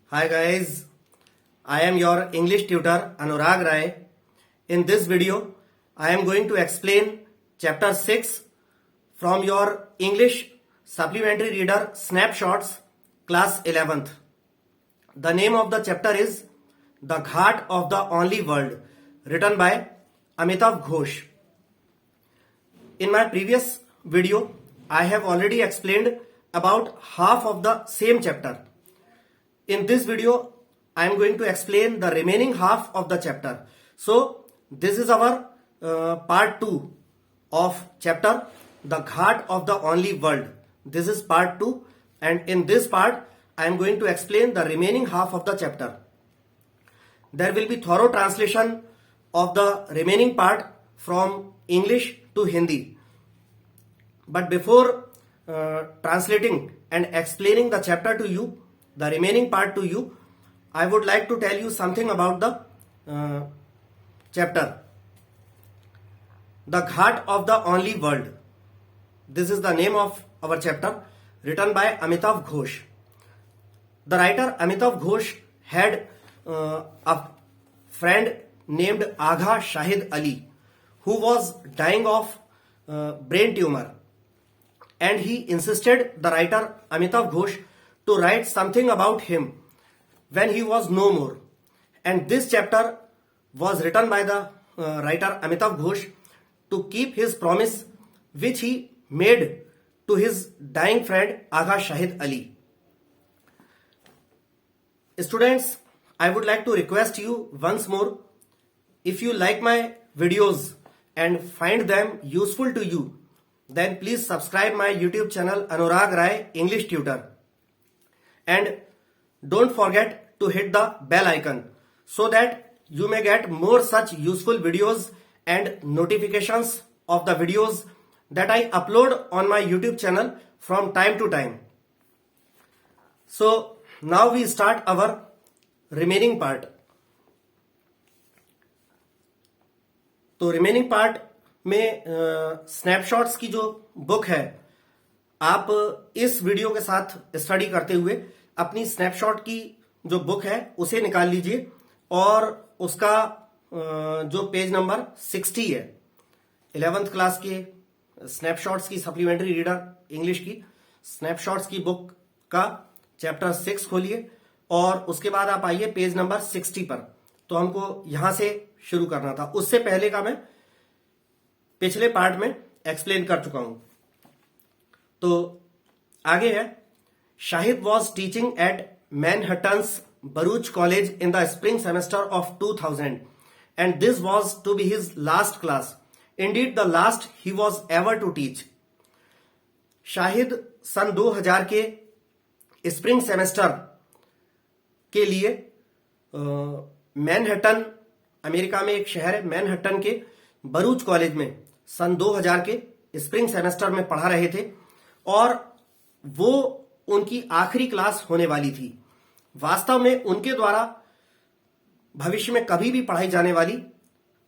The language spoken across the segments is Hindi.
Hi guys, I am your English tutor Anurag Rai. In this video, I am going to explain chapter 6 from your English supplementary reader Snapshots class 11th. The name of the chapter is The Ghat of the Only World, written by Amitav Ghosh. In my previous video, I have already explained about half of the same chapter. In this video, I am going to explain the remaining half of the chapter. So, this is our part 2 of chapter The Ghat of the Only World. This is part 2, and in this part, I am going to explain the remaining half of the chapter. There will be thorough translation of the remaining part from English to Hindi. But before translating and explaining the chapter to you, the remaining part to you, I would like to tell you something about the chapter. The Ghat of the Only World. This is the name of our chapter, written by Amitav Ghosh. The writer Amitav Ghosh had a friend named Agha Shahid Ali, who was dying of brain tumor, and he insisted the writer Amitav Ghosh to write something about him when he was no more. And this chapter was written by the writer Amitav Ghosh to keep his promise which he made to his dying friend Agha Shahid Ali. Students, I would like to request you once more, if you like my videos and find them useful to you, then please subscribe my YouTube channel Anurag Rai English Tutor. And don't forget to hit the bell icon so that you may get more such useful videos and notifications of the videos that I upload on my YouTube channel from time to time. So now we start our remaining part. तो रिमेनिंग पार्ट में स्नैपशॉट्स की जो बुक है, आप इस वीडियो के साथ स्टडी करते हुए अपनी स्नैपशॉट की जो बुक है उसे निकाल लीजिए और उसका जो पेज नंबर 60 है, 11th क्लास के स्नैपशॉट्स की सप्लीमेंट्री रीडर इंग्लिश की स्नैपशॉट्स की बुक का चैप्टर 6 खोलिए और उसके बाद आप आइए पेज नंबर 60 पर. तो हमको यहां से शुरू करना था. उससे पहले का मैं पिछले पार्ट में एक्सप्लेन कर चुका हूं. तो आगे है, Shahid was teaching at Manhattan's Baruch college in the spring semester of 2000 and this was to be his last class. Indeed the last he was ever to teach. Shahid सन 2000 के स्प्रिंग सेमेस्टर के लिए मैनहट्टन, अमेरिका में एक शहर है मैनहट्टन के बरूच कॉलेज में सन 2000 के स्प्रिंग सेमेस्टर में पढ़ा रहे थे और वो उनकी आखिरी क्लास होने वाली थी. वास्तव में उनके द्वारा भविष्य में कभी भी पढ़ाई जाने वाली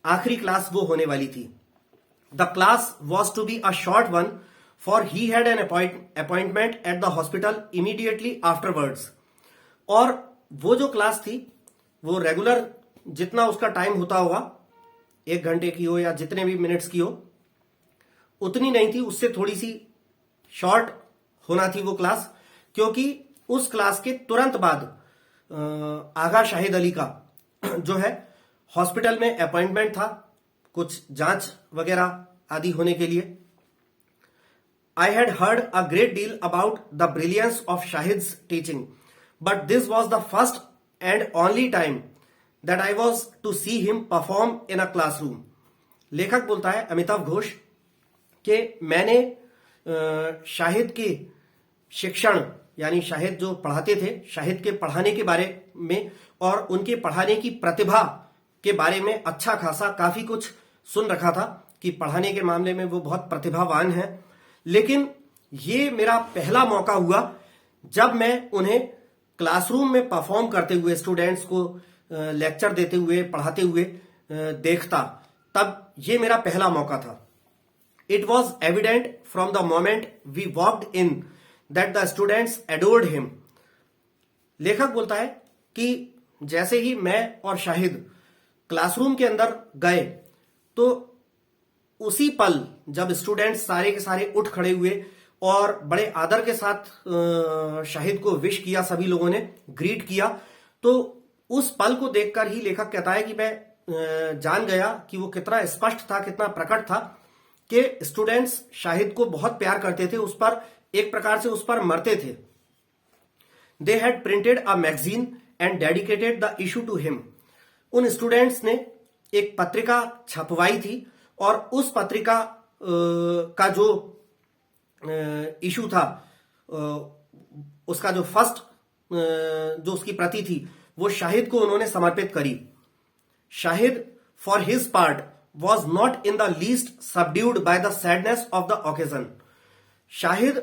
आखिरी क्लास वो होने वाली थी. The class was to be a short one for he had an appointment at the hospital immediately afterwards. और वो जो क्लास थी वो रेगुलर जितना उसका टाइम होता होगा, 1 घंटे की हो या जितने भी मिनट्स की हो, उतनी नहीं थी, उससे थोड़ी सी शॉर्ट होना थी वो क्लास, क्योंकि उस क्लास के तुरंत बाद आगा शाहिद अली का जो है हॉस्पिटल में अपॉइंटमेंट था कुछ जांच वगैरह आदि होने के लिए. I had heard a great deal about the brilliance of Shahid's teaching, but this was the first and only time that I was to see him perform in a classroom. लेखक बोलता है अमिताभ घोष कि मैंने शाहिद के शिक्षण, यानी शाहिद जो पढ़ाते थे, शाहिद के पढ़ाने के बारे में और उनके पढ़ाने की प्रतिभा के बारे में अच्छा खासा काफी कुछ सुन रखा था कि पढ़ाने के मामले में वो बहुत प्रतिभावान है. लेकिन ये मेरा पहला मौका हुआ जब मैं उन्हें क्लासरूम में परफॉर्म करते हुए, स्टूडेंट्स को लेक्चर देते हुए, पढ़ाते हुए देखता. तब ये मेरा पहला मौका था. It was evident from the moment we walked in that the students adored him. लेखक बोलता है कि जैसे ही मैं और शाहिद क्लासरूम के अंदर गए तो उसी पल जब स्टूडेंट्स सारे के सारे उठ खड़े हुए और बड़े आदर के साथ शाहिद को विश किया, सभी लोगों ने ग्रीट किया, तो उस पल को देखकर ही लेखक कहता है कि मैं जान गया कि वो कितना स्पष्ट था, कितना प्रकट था कि स्टूडेंट्स शाहिद को बहुत प्यार करते थे, उस पर एक प्रकार से उस पर मरते थे। They had printed a magazine and dedicated the issue to him. उन स्टूडेंट्स ने एक पत्रिका छपवाई थी और उस पत्रिका का जो इशू था, उसका जो फर्स्ट जो उसकी प्रति थी वो शाहिद को उन्होंने समर्पित करी। Shahid for his part was not in the least subdued by the sadness of the occasion. Shahid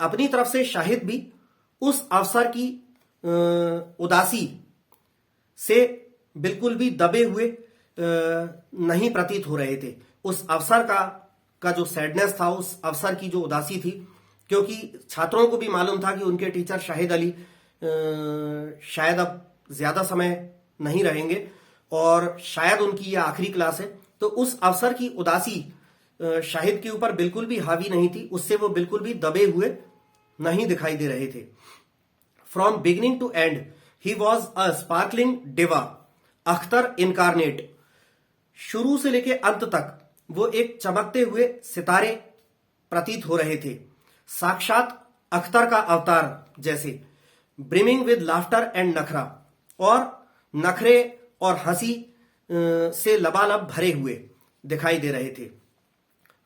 अपनी तरफ से शाहिद भी उस अवसर की उदासी से बिल्कुल भी दबे हुए नहीं प्रतीत हो रहे थे। उस अवसर का जो सैडनेस था, उस अवसर की जो उदासी थी, क्योंकि छात्रों को भी मालूम था कि उनके टीचर शाहिद अली शायद अब ज्यादा समय नहीं रहेंगे और शायद उनकी यह आखिरी क्लास है, तो उस अवसर की उदासी शाहिद के ऊपर बिल्कुल भी हावी नहीं थी, उससे वो बिल्कुल भी दबे हुए नहीं दिखाई दे रहे थे। From beginning to end he was a sparkling diva, Akhtar incarnate. शुरू से लेके अंत तक वो एक चमकते हुए सितारे प्रतीत हो रहे थे, साक्षात अख्तर का अवतार जैसे। ब्रिमिंग विद लाफ्टर एंड नखरा, और नखरे और हंसी से लबालब भरे हुए दिखाई दे रहे थे।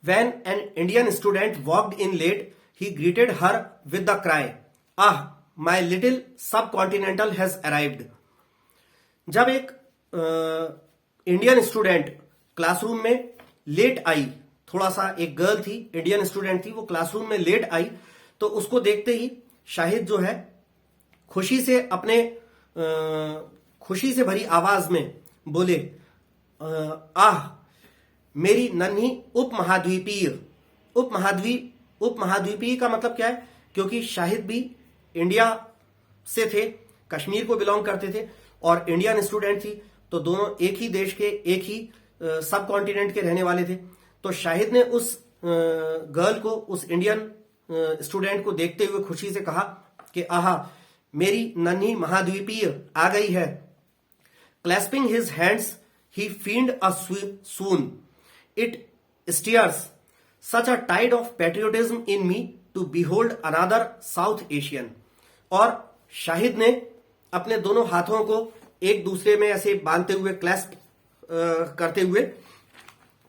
When an Indian student walked in late, he greeted her with the cry, "Ah, my little subcontinental has arrived." जब एक इंडियन स्टूडेंट क्लासरूम में लेट आई, थोड़ा सा एक गर्ल थी, इंडियन स्टूडेंट थी, वो क्लासरूम में लेट आई, तो उसको देखते ही शाहिद जो है खुशी से अपने खुशी से भरी आवाज में बोले, आह मेरी नन्ही उपमहाद्वीपीय का मतलब क्या है, क्योंकि शाहिद भी इंडिया से थे, कश्मीर को बिलोंग करते थे और इंडियन स्टूडेंट थी, तो दोनों एक ही देश के, एक ही सब कॉन्टिनेंट के रहने वाले थे। तो शाहिद ने उस गर्ल को, उस इंडियन स्टूडेंट को देखते हुए खुशी से कहा कि आहा मेरी नन्ही महाद्वीपीय आ गई है। Clasping his hands he field a swoon. It stirs such a tide of patriotism in me to behold another South Asian. और शाहिद ने अपने दोनों हाथों को एक दूसरे में ऐसे बांधते हुए, क्लैस्प करते हुए,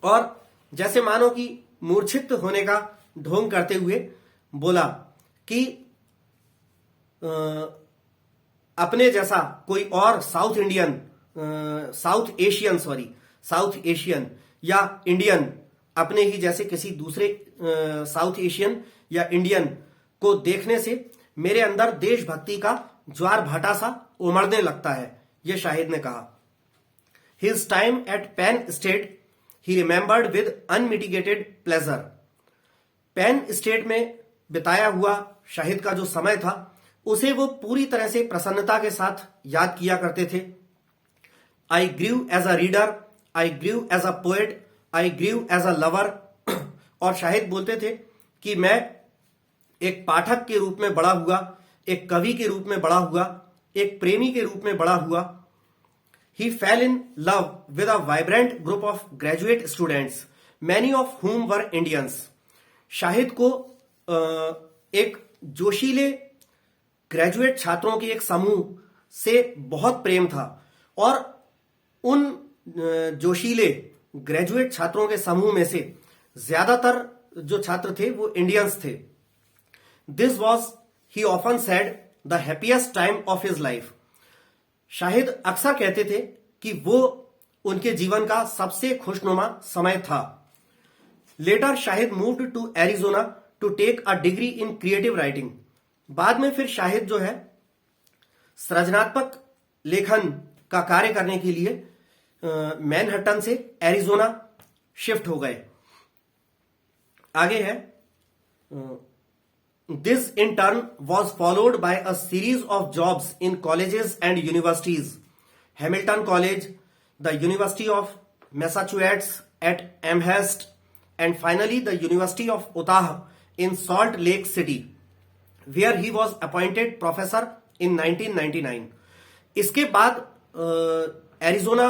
और जैसे मानो कि मूर्छित होने का ढोंग करते हुए बोला कि अपने जैसा कोई और साउथ एशियन या इंडियन, अपने ही जैसे किसी दूसरे साउथ एशियन या इंडियन को देखने से मेरे अंदर देशभक्ति का ज्वार भाटा सा उमड़ने लगता है, यह शाहिद ने कहा। His time at Penn State he remembered with unmitigated pleasure. Penn State में बिताया हुआ शाहिद का जो समय था उसे वो पूरी तरह से प्रसन्नता के साथ याद किया करते थे। I grieve as a reader, I grieve as a poet, I grieve as a lover. और शाहिद बोलते थे कि मैं एक पाठक के रूप में बड़ा हुआ, एक कवि के रूप में बड़ा हुआ, एक प्रेमी के रूप में बड़ा हुआ। He fell in love with a vibrant group of graduate students, many of whom were Indians. Shahid को एक जोशीले ग्रेजुएट छात्रों के एक समूह से बहुत प्रेम था और उन जोशीले ग्रेजुएट छात्रों के समूह में से ज्यादातर जो छात्र थे वो इंडियंस थे। This was he often said the happiest time of his life. Shahid अक्सर कहते थे कि वो उनके जीवन का सबसे खुशनुमा समय था। Later Shahid moved to Arizona to take a degree in creative writing. बाद में फिर शाहिद जो है सृजनात्मक लेखन का कार्य करने के लिए मैनहट्टन से एरिजोना शिफ्ट हो गए। आगे है This in turn was followed by a series of jobs in colleges and universities. Hamilton College, the University of Massachusetts at Amherst, and finally the University of Utah in Salt Lake City, where he was appointed professor in 1999. इसके बाद एरिजोना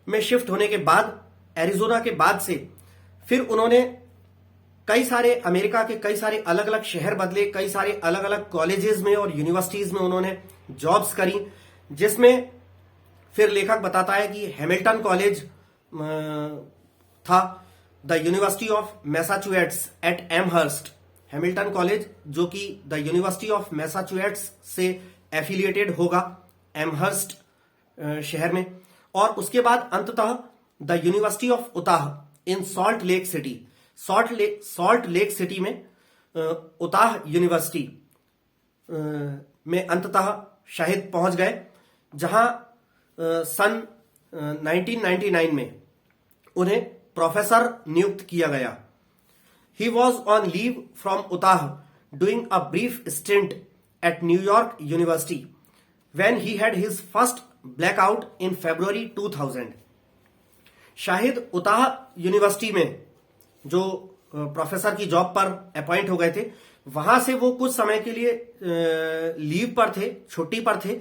में शिफ्ट होने के बाद, एरिजोना के बाद से फिर उन्होंने कई सारे अमेरिका के कई सारे अलग अलग शहर बदले, कई सारे अलग अलग कॉलेजेस में और यूनिवर्सिटीज में उन्होंने जॉब्स करी, जिसमें फिर लेखक बताता है कि हैमिल्टन कॉलेज था, the university of Massachusetts at Amherst, Hamilton college जो कि द यूनिवर्सिटी ऑफ मैसाचुसेट्स से एफिलिएटेड होगा एमहर्स्ट शहर में, और उसके बाद अंततः the university of Utah in Salt Lake City, Salt Lake City में उताह यूनिवर्सिटी में अंततः शाहिद पहुंच गए, जहां सन 1999 में उन्हें प्रोफेसर नियुक्त किया गया. He was on leave from Utah doing a brief stint at New York university when he had his first blackout in February 2000. Shahid Utah university में जो प्रोफेसर की जॉब पर अपॉइंट हो गए थे, वहां से वो कुछ समय के लिए लीव पर थे, छुट्टी पर थे,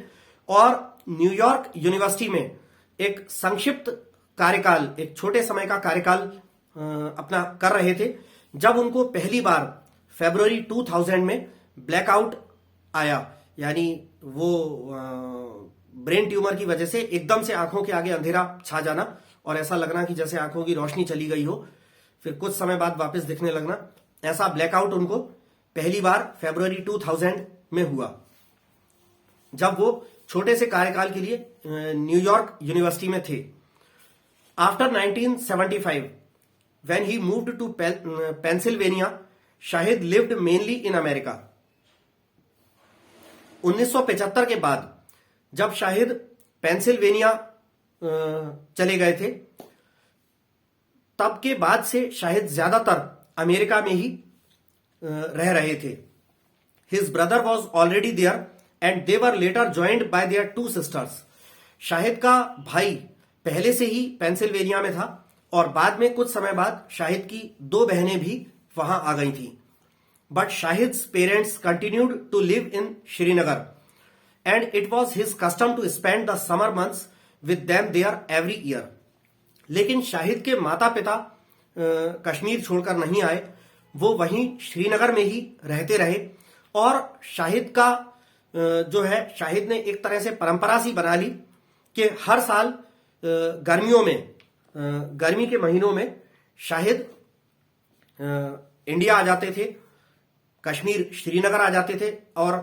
और न्यूयॉर्क यूनिवर्सिटी में एक संक्षिप्त कार्यकाल, एक छोटे समय का कार्यकाल अपना कर रहे थे, जब उनको पहली बार फरवरी 2000 में ब्लैकआउट आया, यानी वो ब्रेन ट्यूमर की वजह से एकदम से आंखों के आगे अंधेरा छा जाना और ऐसा लगना कि जैसे आंखों की रोशनी चली गई हो, फिर कुछ समय बाद वापस दिखने लगना, ऐसा ब्लैकआउट उनको पहली बार फरवरी 2000 में हुआ, जब वो छोटे से कार्यकाल के लिए न्यूयॉर्क यूनिवर्सिटी में थे. After 1975 when he moved to Pennsylvania, Shahid lived mainly in America. 1975 के बाद जब शाहिद पेंसिल्वेनिया चले गए थे, तब के बाद से शाहिद ज्यादातर अमेरिका में ही रह रहे थे. His brother was already there and they were later joined by their 2 sisters. Shahid का भाई पहले से ही पेंसिल्वेनिया में था और बाद में कुछ समय बाद शाहिद की 2 बहनें भी वहां आ गई थी. But Shahid's parents continued to live in Srinagar, and it was his custom to spend the summer months with them there every year. लेकिन शाहिद के माता पिता कश्मीर छोड़कर नहीं आए, वो वहीं श्रीनगर में ही रहते रहे, और शाहिद का जो है, शाहिद ने एक तरह से परंपरा सी बना ली कि हर साल गर्मियों में, गर्मी के महीनों में शाहिद इंडिया आ जाते थे, कश्मीर श्रीनगर आ जाते थे, और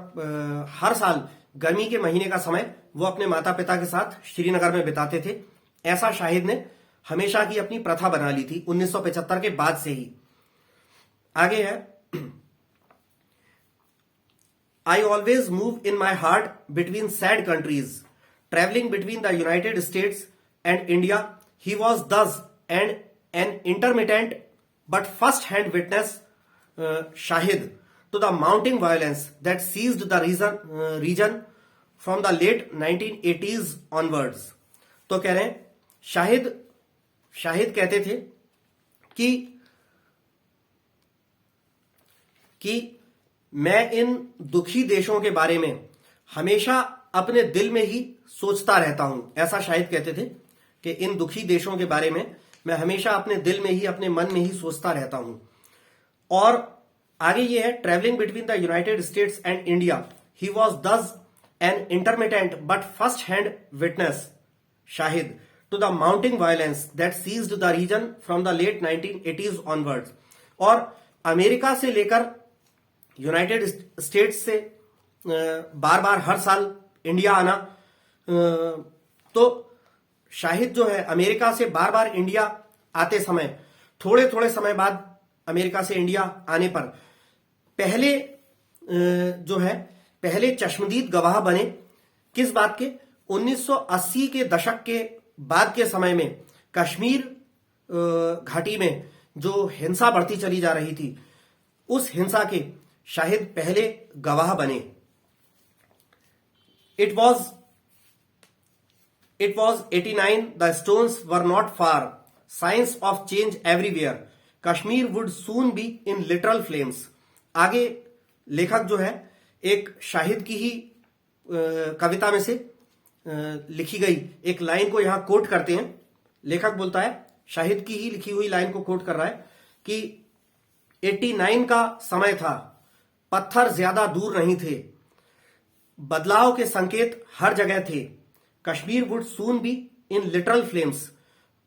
हर साल गर्मी के महीने का समय वो अपने माता पिता के साथ श्रीनगर में बिताते थे. ऐसा शाहिद ने हमेशा की अपनी प्रथा बना ली थी 1975 के बाद से ही. आगे है, I always move in my heart between sad countries, travelling between the United States and India. He was thus and an intermittent but first hand witness, Shahid, to the mounting violence that seized the region from the late 1980s onwards. तो कह रहे हैं शाहिद कहते थे कि मैं इन दुखी देशों के बारे में हमेशा अपने दिल में ही सोचता रहता हूं. ऐसा शाहिद कहते थे कि इन दुखी देशों के बारे में मैं हमेशा अपने दिल में ही, अपने मन में ही सोचता रहता हूं. और आगे ये है, travelling between the United States and India, he was thus an intermittent but first hand witness, Shahid, to the mounting violence that seized the region from the late 1980s onwards. और अमेरिका से लेकर यूनाइटेड स्टेट्स से बार बार हर साल इंडिया आना, तो शाहिद जो है अमेरिका से बार बार इंडिया आते समय, थोड़े थोड़े समय बाद अमेरिका से इंडिया आने पर पहले चश्मदीद गवाह बने. किस बात के? 1980 के दशक के बाद के समय में कश्मीर घाटी में जो हिंसा बढ़ती चली जा रही थी, उस हिंसा के शाहिद पहले गवाह बने। It was 89, the stones were not far, science of change everywhere, Kashmir would soon be in literal flames. आगे लेखक जो है एक शाहिद की ही कविता में से लिखी गई एक लाइन को यहां कोट करते हैं। लेखक बोलता है, शाहिद की ही लिखी हुई लाइन को कोट कर रहा है कि 89 का समय था, पत्थर ज्यादा दूर नहीं थे, बदलाव के संकेत हर जगह थे, Kashmir would soon be in literal flames,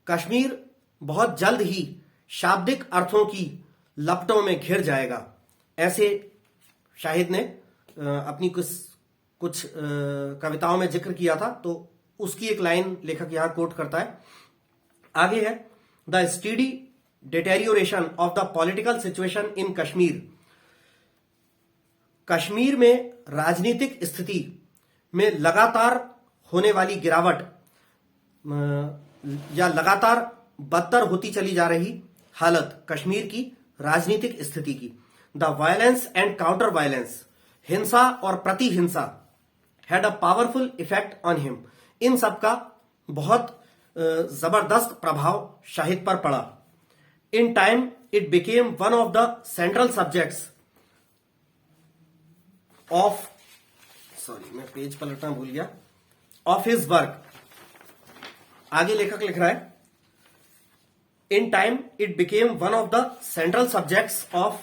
Kashmir बहुत जल्द ही शाब्दिक अर्थों की लपटों में घिर जाएगा। ऐसे शाहिद ने अपनी कुछ कविताओं में जिक्र किया था, तो उसकी एक लाइन लेखक यहां कोट करता है। आगे है, the steady deterioration of the political situation in Kashmir, Kashmir में राजनीतिक स्थिति में लगातार होने वाली गिरावट या लगातार बदतर होती चली जा रही हालत कश्मीर की राजनीतिक स्थिति की, the violence and counter violence, हिंसा और प्रति हिंसा, had a powerful effect on him. इन सब का बहुत जबरदस्त प्रभाव शाहिद पर पड़ा। In time it became one of the central subjects of, sorry मैं पेज पलटना भूल गया, ऑफ हिज वर्क। आगे लेखक लिख रहा है, इन time it became one of the central subjects of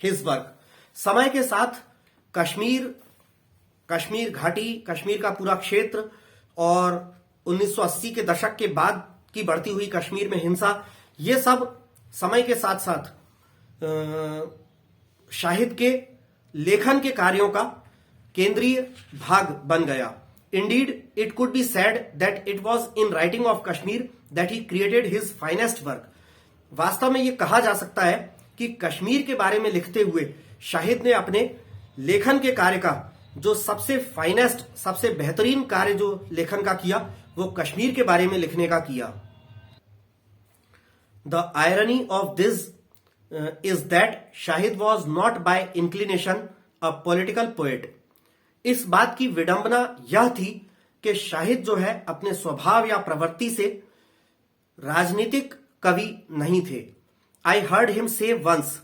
his work. समय के साथ कश्मीर घाटी, कश्मीर का पूरा क्षेत्र और 1980 के दशक के बाद की बढ़ती हुई कश्मीर में हिंसा, ये सब समय के साथ साथ शाहिद के लेखन के कार्यों का केंद्रीय भाग बन गया। Indeed, it could be said that it was in writing of Kashmir that he created his finest work. वास्तव में ये कहा जा सकता है कि कश्मीर के बारे में लिखते हुए शाहिद ने अपने लेखन के कार्य का जो सबसे फाइनेस्ट, सबसे बेहतरीन कार्य जो लेखन का किया, वो कश्मीर के बारे में लिखने का किया। The irony of this is that Shahid was not by inclination a political poet. इस बात की विडंबना यह थी कि शाहिद जो है अपने स्वभाव या प्रवृत्ति से राजनीतिक कवि नहीं थे। I heard him say once,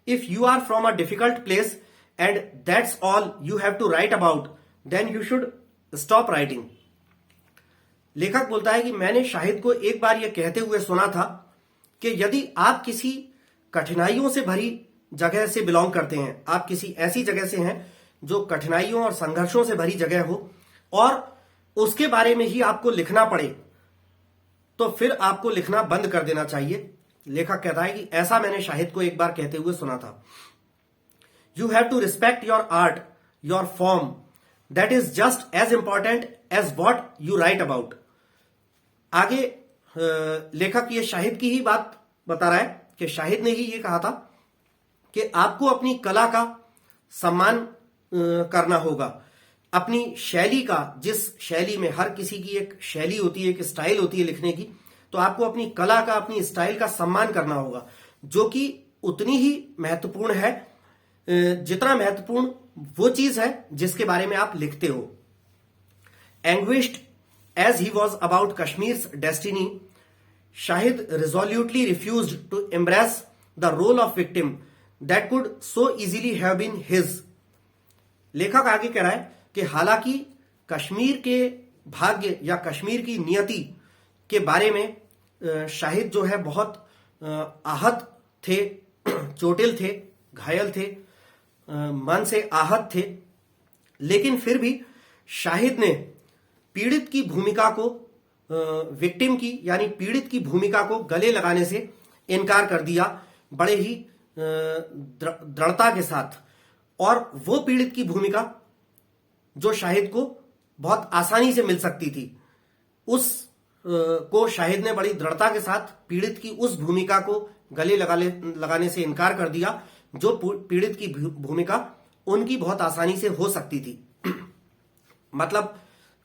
if you are from a difficult place and that's all you have to write about, then you should stop writing. लेखक बोलता है कि मैंने शाहिद को एक बार यह कहते हुए सुना था कि यदि आप किसी कठिनाइयों से भरी जगह से बिलोंग करते हैं, आप किसी ऐसी जगह से हैं जो कठिनाइयों और संघर्षों से भरी जगह हो और उसके बारे में ही आपको लिखना पड़े, तो फिर आपको लिखना बंद कर देना चाहिए। लेखक कहता है कि ऐसा मैंने शाहिद को एक बार कहते हुए सुना था। You have to respect your art, your form, that is just as important as what you write about. आगे लेखक ये शाहिद की ही बात बता रहा है कि शाहिद ने ही ये कहा था कि आपको अपनी कला का सम्मान करना होगा, अपनी शैली का, जिस शैली में हर किसी की एक शैली होती है, एक स्टाइल होती है लिखने की, तो आपको अपनी कला का, अपनी स्टाइल का सम्मान करना होगा, जो कि उतनी ही महत्वपूर्ण है जितना महत्वपूर्ण वो चीज है जिसके बारे में आप लिखते हो। Anguished as he was about Kashmir's destiny, Shahid resolutely refused to embrace the role of victim that could so easily have been his. लेखक आगे कह रहा है कि हालांकि कश्मीर के भाग्य या कश्मीर की नियति के बारे में शाहिद जो है बहुत आहत थे, चोटिल थे, घायल थे, मन से आहत थे, लेकिन फिर भी शाहिद ने पीड़ित की भूमिका को, विक्टिम की यानी पीड़ित की भूमिका को गले लगाने से इनकार कर दिया बड़े ही दृढ़ता के साथ। और वो पीड़ित की भूमिका जो शाहिद को बहुत आसानी से मिल सकती थी, उस को शाहिद ने बड़ी दृढ़ता के साथ पीड़ित की उस भूमिका को गले लगाने से इनकार कर दिया जो पीड़ित की भूमिका उनकी बहुत आसानी से हो सकती थी। मतलब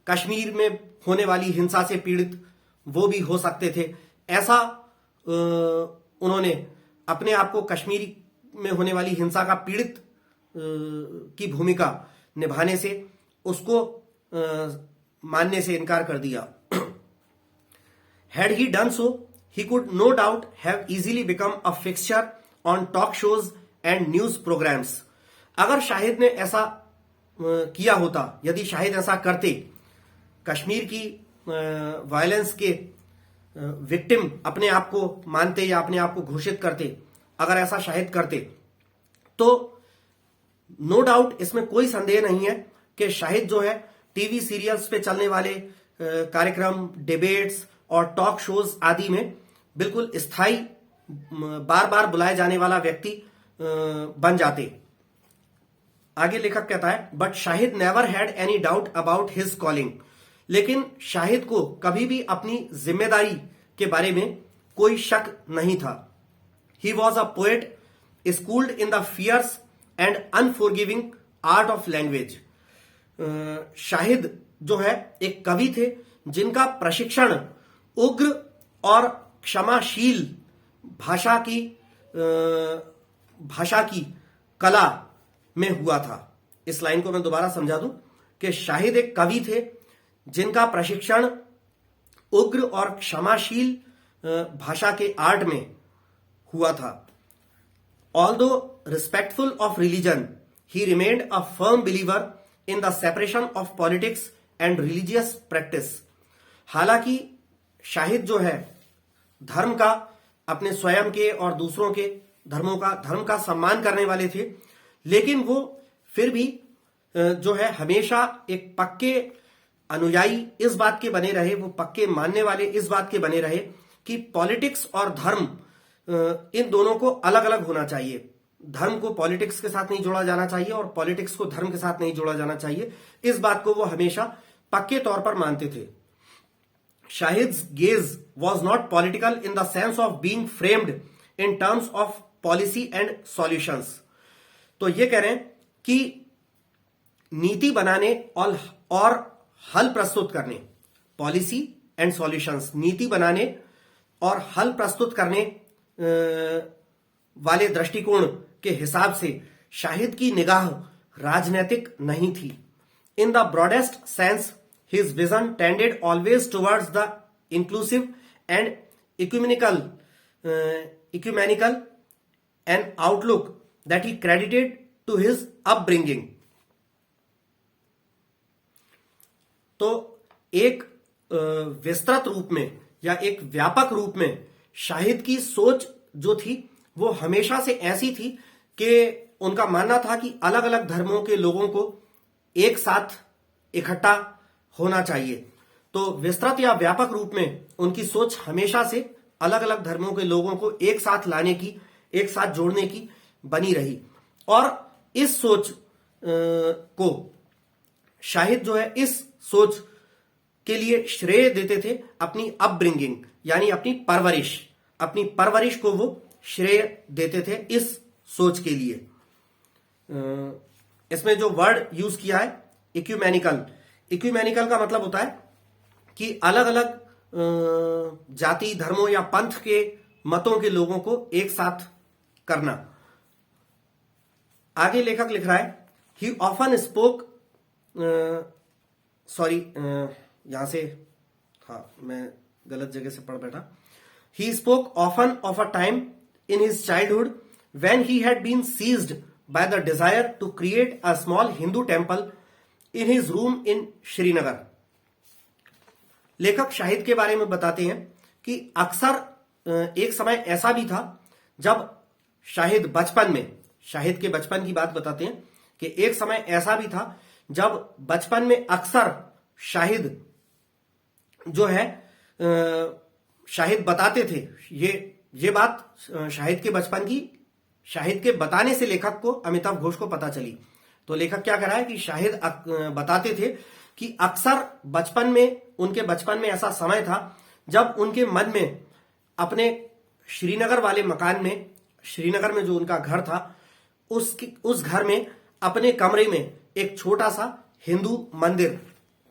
कश्मीर में होने वाली हिंसा से पीड़ित वो भी हो सकते थे, ऐसा उन्होंने अपने आप को कश्मीर में होने वाली हिंसा का पीड़ित की भूमिका निभाने से, उसको मानने से इनकार कर दिया। Had he done so, he could no doubt have easily become a fixture on talk shows and news programs. अगर शाहिद ने ऐसा किया होता, यदि शाहिद ऐसा करते, कश्मीर की वायलेंस के विक्टिम अपने आप को मानते या अपने आप को घोषित करते, अगर ऐसा शाहिद करते, तो नो डाउट इसमें कोई संदेह नहीं है कि शाहिद जो है टीवी सीरियल्स पे चलने वाले कार्यक्रम, डिबेट्स और टॉक शोज आदि में बिल्कुल स्थायी, बार बार बुलाए जाने वाला व्यक्ति बन जाते। आगे लेखक कहता है, but Shahid never had any doubt about his calling. लेकिन शाहिद को कभी भी अपनी जिम्मेदारी के बारे में कोई शक नहीं था। He was a poet schooled in the fierce and unforgiving art of language. Shahid जो है एक कवि थे जिनका प्रशिक्षण उग्र और क्षमाशील भाषा की कला में हुआ था। इस लाइन को मैं दोबारा समझा दूं कि शाहिद एक कवि थे जिनका प्रशिक्षण उग्र और क्षमाशील भाषा के आर्ट में हुआ था। Although respectful of religion, he remained a firm believer in the separation of politics and religious practice. हालांकि शाहिद जो है धर्म का, अपने स्वयं के और दूसरों के धर्म का सम्मान करने वाले थे, लेकिन वो फिर भी जो है हमेशा एक पक्के अनुयायी इस बात के बने रहे, वो पक्के मानने वाले इस बात के बने रहे कि पॉलिटिक्स और धर्म इन दोनों को अलग अलग होना चाहिए। धर्म को पॉलिटिक्स के साथ नहीं जोड़ा जाना चाहिए और पॉलिटिक्स को धर्म के साथ नहीं जोड़ा जाना चाहिए। इस बात को वो हमेशा पक्के तौर पर मानते थे। Shahid's gaze was not political in the sense of being framed in terms of policy and solutions. तो ये कह रहे हैं कि नीति बनाने और हल प्रस्तुत करने, पॉलिसी एंड सॉल्यूशंस, नीति बनाने और हल प्रस्तुत करने वाले दृष्टिकोण के हिसाब से शाहिद की निगाह राजनीतिक नहीं थी। In the broadest sense his vision tended always towards the inclusive and ecumenical an outlook that he credited to his upbringing. तो एक विस्तृत रूप में या एक व्यापक रूप में शाहिद की सोच जो थी वो हमेशा से ऐसी थी कि उनका मानना था कि अलग अलग धर्मों के लोगों को एक साथ इकट्ठा होना चाहिए। तो विस्तृत या व्यापक रूप में उनकी सोच हमेशा से अलग अलग धर्मों के लोगों को एक साथ लाने की, एक साथ जोड़ने की बनी रही। और इस सोच को शाहिद जो है इस सोच के लिए श्रेय देते थे अपनी अपब्रिंगिंग, यानी अपनी परवरिश को वो श्रेय देते थे इस सोच के लिए। इसमें जो वर्ड यूज किया है इक्यूमेनिकल का मतलब होता है कि अलग अलग जाति, धर्मों या पंथ के मतों के लोगों को एक साथ करना। आगे लेखक लिख रहा है, ही ऑफन स्पोक, यहां से मैं गलत जगह से पढ़ बैठा। He spoke often of a time in his childhood when he had been seized by the desire to create a small Hindu temple in his room in Srinagar. लेखक शाहिद के बारे में बताते हैं कि अक्सर एक समय ऐसा भी था जब शाहिद के बचपन की बात बताते हैं कि एक समय ऐसा भी था जब बचपन में अक्सर शाहिद जो है शाहिद बताते थे। ये बात शाहिद के बचपन की, शाहिद के बताने से लेखक को, अमिताभ घोष को पता चली। तो लेखक क्या कर रहा है कि शाहिद बताते थे कि अक्सर उनके बचपन में ऐसा समय था जब उनके मन में अपने श्रीनगर वाले मकान में, श्रीनगर में जो उनका घर था, उस घर में अपने कमरे में एक छोटा सा हिंदू मंदिर,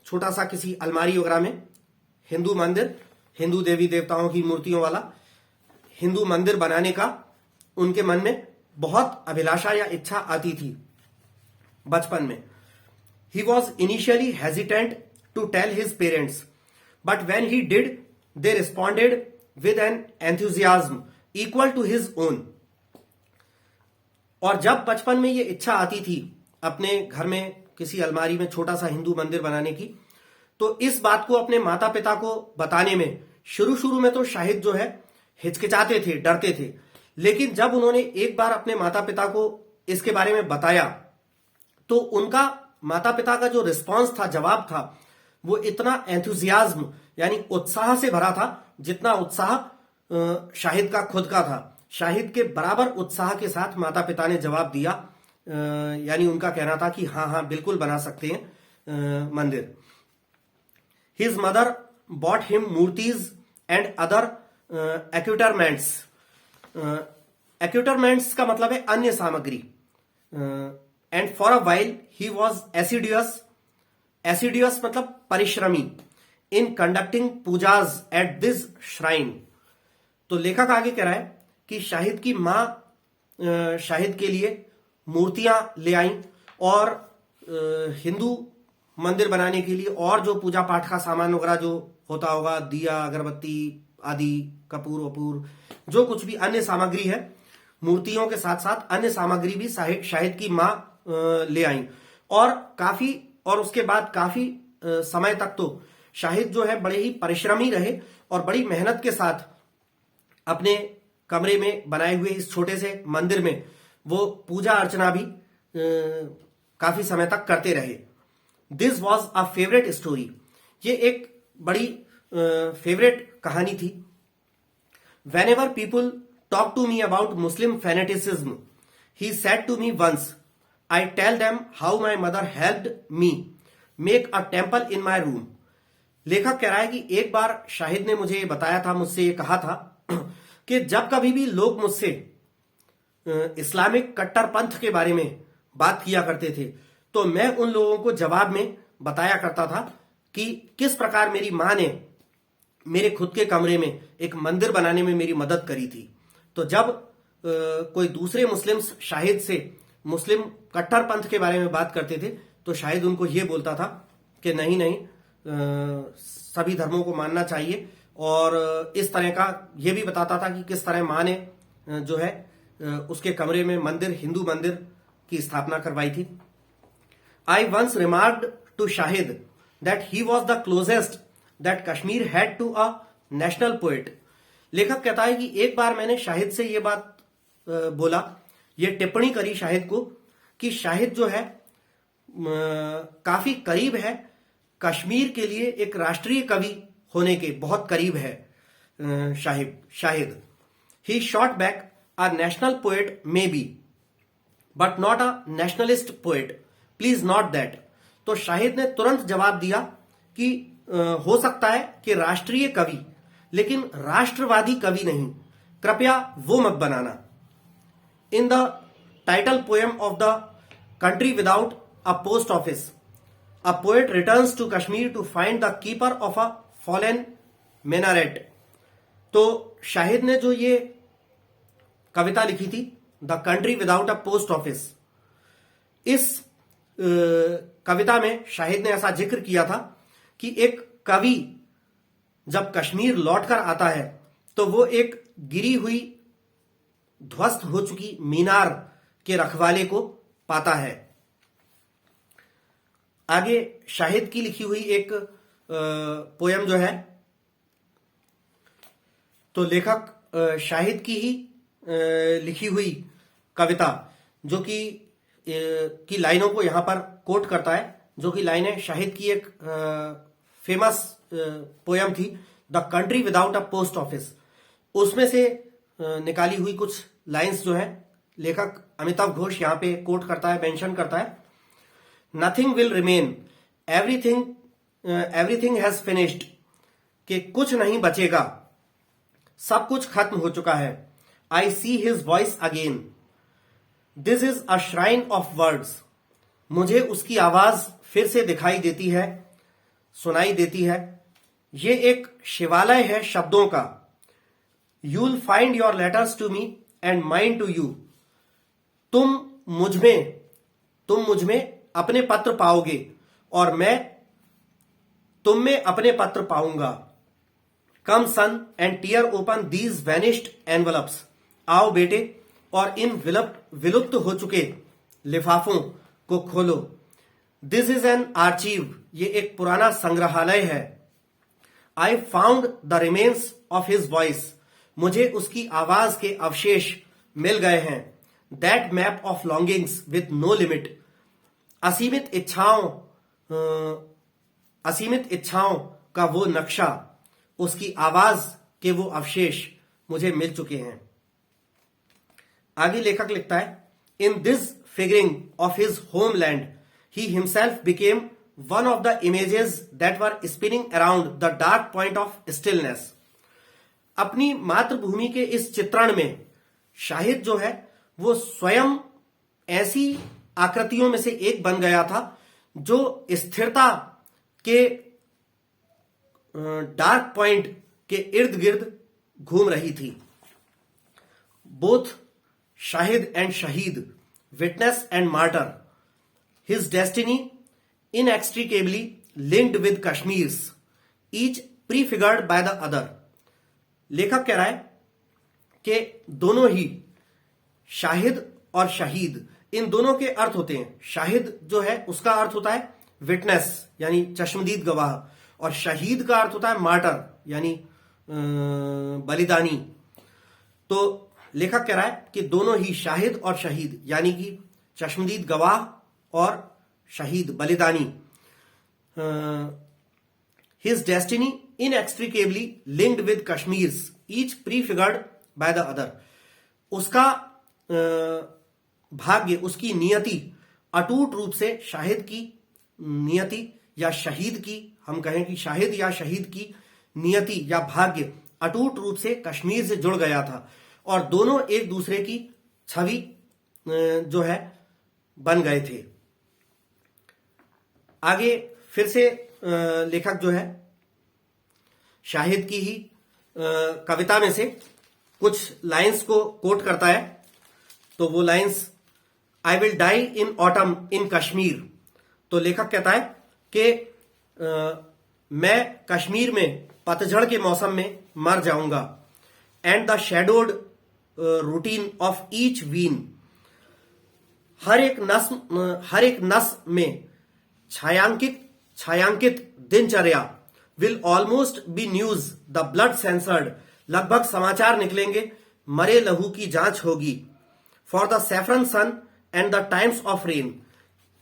छोटा सा किसी अलमारी वगैरह में हिंदू मंदिर, हिंदू देवी देवताओं की मूर्तियों वाला हिंदू मंदिर बनाने का उनके मन में बहुत अभिलाषा या इच्छा आती थी। बचपन में। He was initially hesitant to tell his parents, but when he did they responded with an enthusiasm equal to his own. और जब बचपन में ये इच्छा आती थी अपने घर में किसी अलमारी में छोटा सा हिंदू मंदिर बनाने की, तो इस बात को अपने माता पिता को बताने में शुरू शुरू में तो शाहिद जो है हिचकिचाते थे, डरते थे, लेकिन जब उन्होंने एक बार अपने माता पिता को इसके बारे में बताया तो उनका माता पिता का जो रिस्पांस था, जवाब था, वो इतना एंथुजियाज्म यानी उत्साह से भरा था जितना उत्साह शाहिद का खुद का था। शाहिद के बराबर उत्साह के साथ माता पिता ने जवाब दिया, यानी उनका कहना था कि हाँ हाँ बिल्कुल बना सकते हैं मंदिर। His mother bought him murtis and other accoutrements. Accoutrements का मतलब है अन्य सामग्री। And for a while he was assiduous, assiduous मतलब परिश्रमी, in conducting pujas at this shrine. तो लेखक आगे कह रहा है कि शाहिद की मां शाहिद के लिए मूर्तियां ले आईं और हिंदू मंदिर बनाने के लिए और जो पूजा पाठ का सामान वगैरह जो होता होगा, दिया अगरबत्ती आदि, कपूर वपूर, जो कुछ भी अन्य सामग्री है, मूर्तियों के साथ साथ अन्य सामग्री भी शाहिद की मां ले आई। और उसके बाद काफी समय तक तो शाहिद जो है बड़े ही परिश्रमी रहे और बड़ी मेहनत के साथ अपने कमरे में बनाए हुए इस छोटे से मंदिर में वो पूजा अर्चना भी काफी समय तक करते रहे। This was a favourite story, ये एक बड़ी फेवरेट कहानी थी। Whenever people talk to me about Muslim fanaticism, he said to me once, I tell them how my mother helped me make a temple in my room. लेखक कह रहा है कि एक बार शाहिद ने मुझे बताया था, मुझसे ये कहा था कि जब कभी भी लोग मुझसे इस्लामिक कट्टरपंथ के बारे में बात किया करते थे तो मैं उन लोगों को जवाब में बताया करता था कि किस प्रकार मेरी मां ने मेरे खुद के कमरे में एक मंदिर बनाने में मेरी मदद करी थी। तो जब कोई दूसरे मुस्लिम्स शाहिद से मुस्लिम कट्टरपंथ के बारे में बात करते थे तो शाहिद उनको ये बोलता था कि नहीं नहीं, सभी धर्मों को मानना चाहिए, और इस तरह का ये भी बताता था कि किस तरह मां ने जो है उसके कमरे में मंदिर, हिंदू मंदिर की स्थापना करवाई थी। I once remarked to Shahid that he was the closest that Kashmir had to a national poet. लेखक कहता है कि एक बार मैंने शाहिद से ये बात बोला, ये टिप्पणी करी शाहिद को कि शाहिद जो है काफी करीब है कश्मीर के लिए एक राष्ट्रीय कवि होने के, बहुत करीब है Shahid. He shot back, a national poet may be but not a nationalist poet, please not that. तो शाहिद ने तुरंत जवाब दिया कि हो सकता है कि राष्ट्रीय कवि, लेकिन राष्ट्रवादी कवि नहीं, कृपया वो मत बनाना। In the title poem of the country without a post office, a poet returns to Kashmir to find the keeper of a fallen minaret। तो शाहिद ने जो ये कविता लिखी थी, the country without a post office, इस कविता में शाहिद ने ऐसा जिक्र किया था कि एक कवि जब कश्मीर लौटकर आता है तो वो एक गिरी हुई, ध्वस्त हो चुकी मीनार के रखवाले को पाता है। आगे शाहिद की लिखी हुई एक पोयम जो है, तो लेखक शाहिद की ही लिखी हुई कविता जो कि लाइनों को यहां पर कोट करता है, जो कि लाइनें शाहिद की एक फेमस पोयम थी, the country without a post office, उसमें से निकाली हुई कुछ लाइंस जो है लेखक अमिताभ घोष यहां पे कोट करता है, मेंशन करता है। Nothing will remain, everything has finished, कि कुछ नहीं बचेगा, सब कुछ खत्म हो चुका है। I see his voice again, this is a shrine of words, मुझे उसकी आवाज फिर से दिखाई देती है, सुनाई देती है। ये एक शिवालय है शब्दों का। You'll find your letters to me and mine to you, तुम मुझ में तुम मुझ में अपने पत्र पाओगे और मैं तुम में अपने पत्र पाऊंगा। Come son and tear open these vanished envelopes. आओ बेटे और इन विलुप्त हो चुके लिफाफों को खोलो। This is an archive. ये एक पुराना संग्रहालय है। I found the remains of his voice. मुझे उसकी आवाज के अवशेष मिल गए हैं। That map of longings with no limit. असीमित इच्छाओं का वो नक्शा, उसकी आवाज के वो अवशेष मुझे मिल चुके हैं। आगे लेखक लिखता है, in this figuring of his homeland he himself became one of the images that were spinning around the dark point of stillness. अपनी मातृभूमि के इस चित्रण में शाहिद जो है वो स्वयं ऐसी आकृतियों में से एक बन गया था जो स्थिरता के डार्क पॉइंट के इर्द गिर्द घूम रही थी। बोथ शाहिद एंड शहीद, witness and martyr, his destiny inextricably linked with Kashmir's, each prefigured by the other। लेखक कह रहा है कि दोनों ही शाहिद और शहीद, इन दोनों के अर्थ होते हैं। शाहिद जो है उसका अर्थ होता है विटनेस यानी चश्मदीद गवाह, और शहीद का अर्थ होता है मार्टर यानी बलिदानी। तो लेखक कह रहा है कि दोनों ही शाहिद और शहीद यानी कि चश्मदीद गवाह और शहीद बलिदानी, his destiny इनएक्सट्रिकेबली linked with Kashmir, each prefigured by the other. उसका भाग्य, उसकी नियति अटूट रूप से शाहिद की नियति या शहीद की, हम कहें कि शाहिद या शहीद की नियति या भाग्य अटूट रूप से कश्मीर से जुड़ गया था और दोनों एक दूसरे की छवि जो है बन गए थे। आगे फिर से लेखक जो है शाहिद की ही कविता में से कुछ लाइंस को कोट करता है। तो वो lines, I will die in autumn in Kashmir. तो लेखक कहता है कि मैं कश्मीर में पतझड़ के मौसम में मर जाऊंगा। And the shadowed routine of each vein, हर एक नस में छायांकित दिनचर्या, will almost be news the blood censored, लगभग समाचार निकलेंगे, मरे लहू की जांच होगी। For the saffron sun and the times of rain,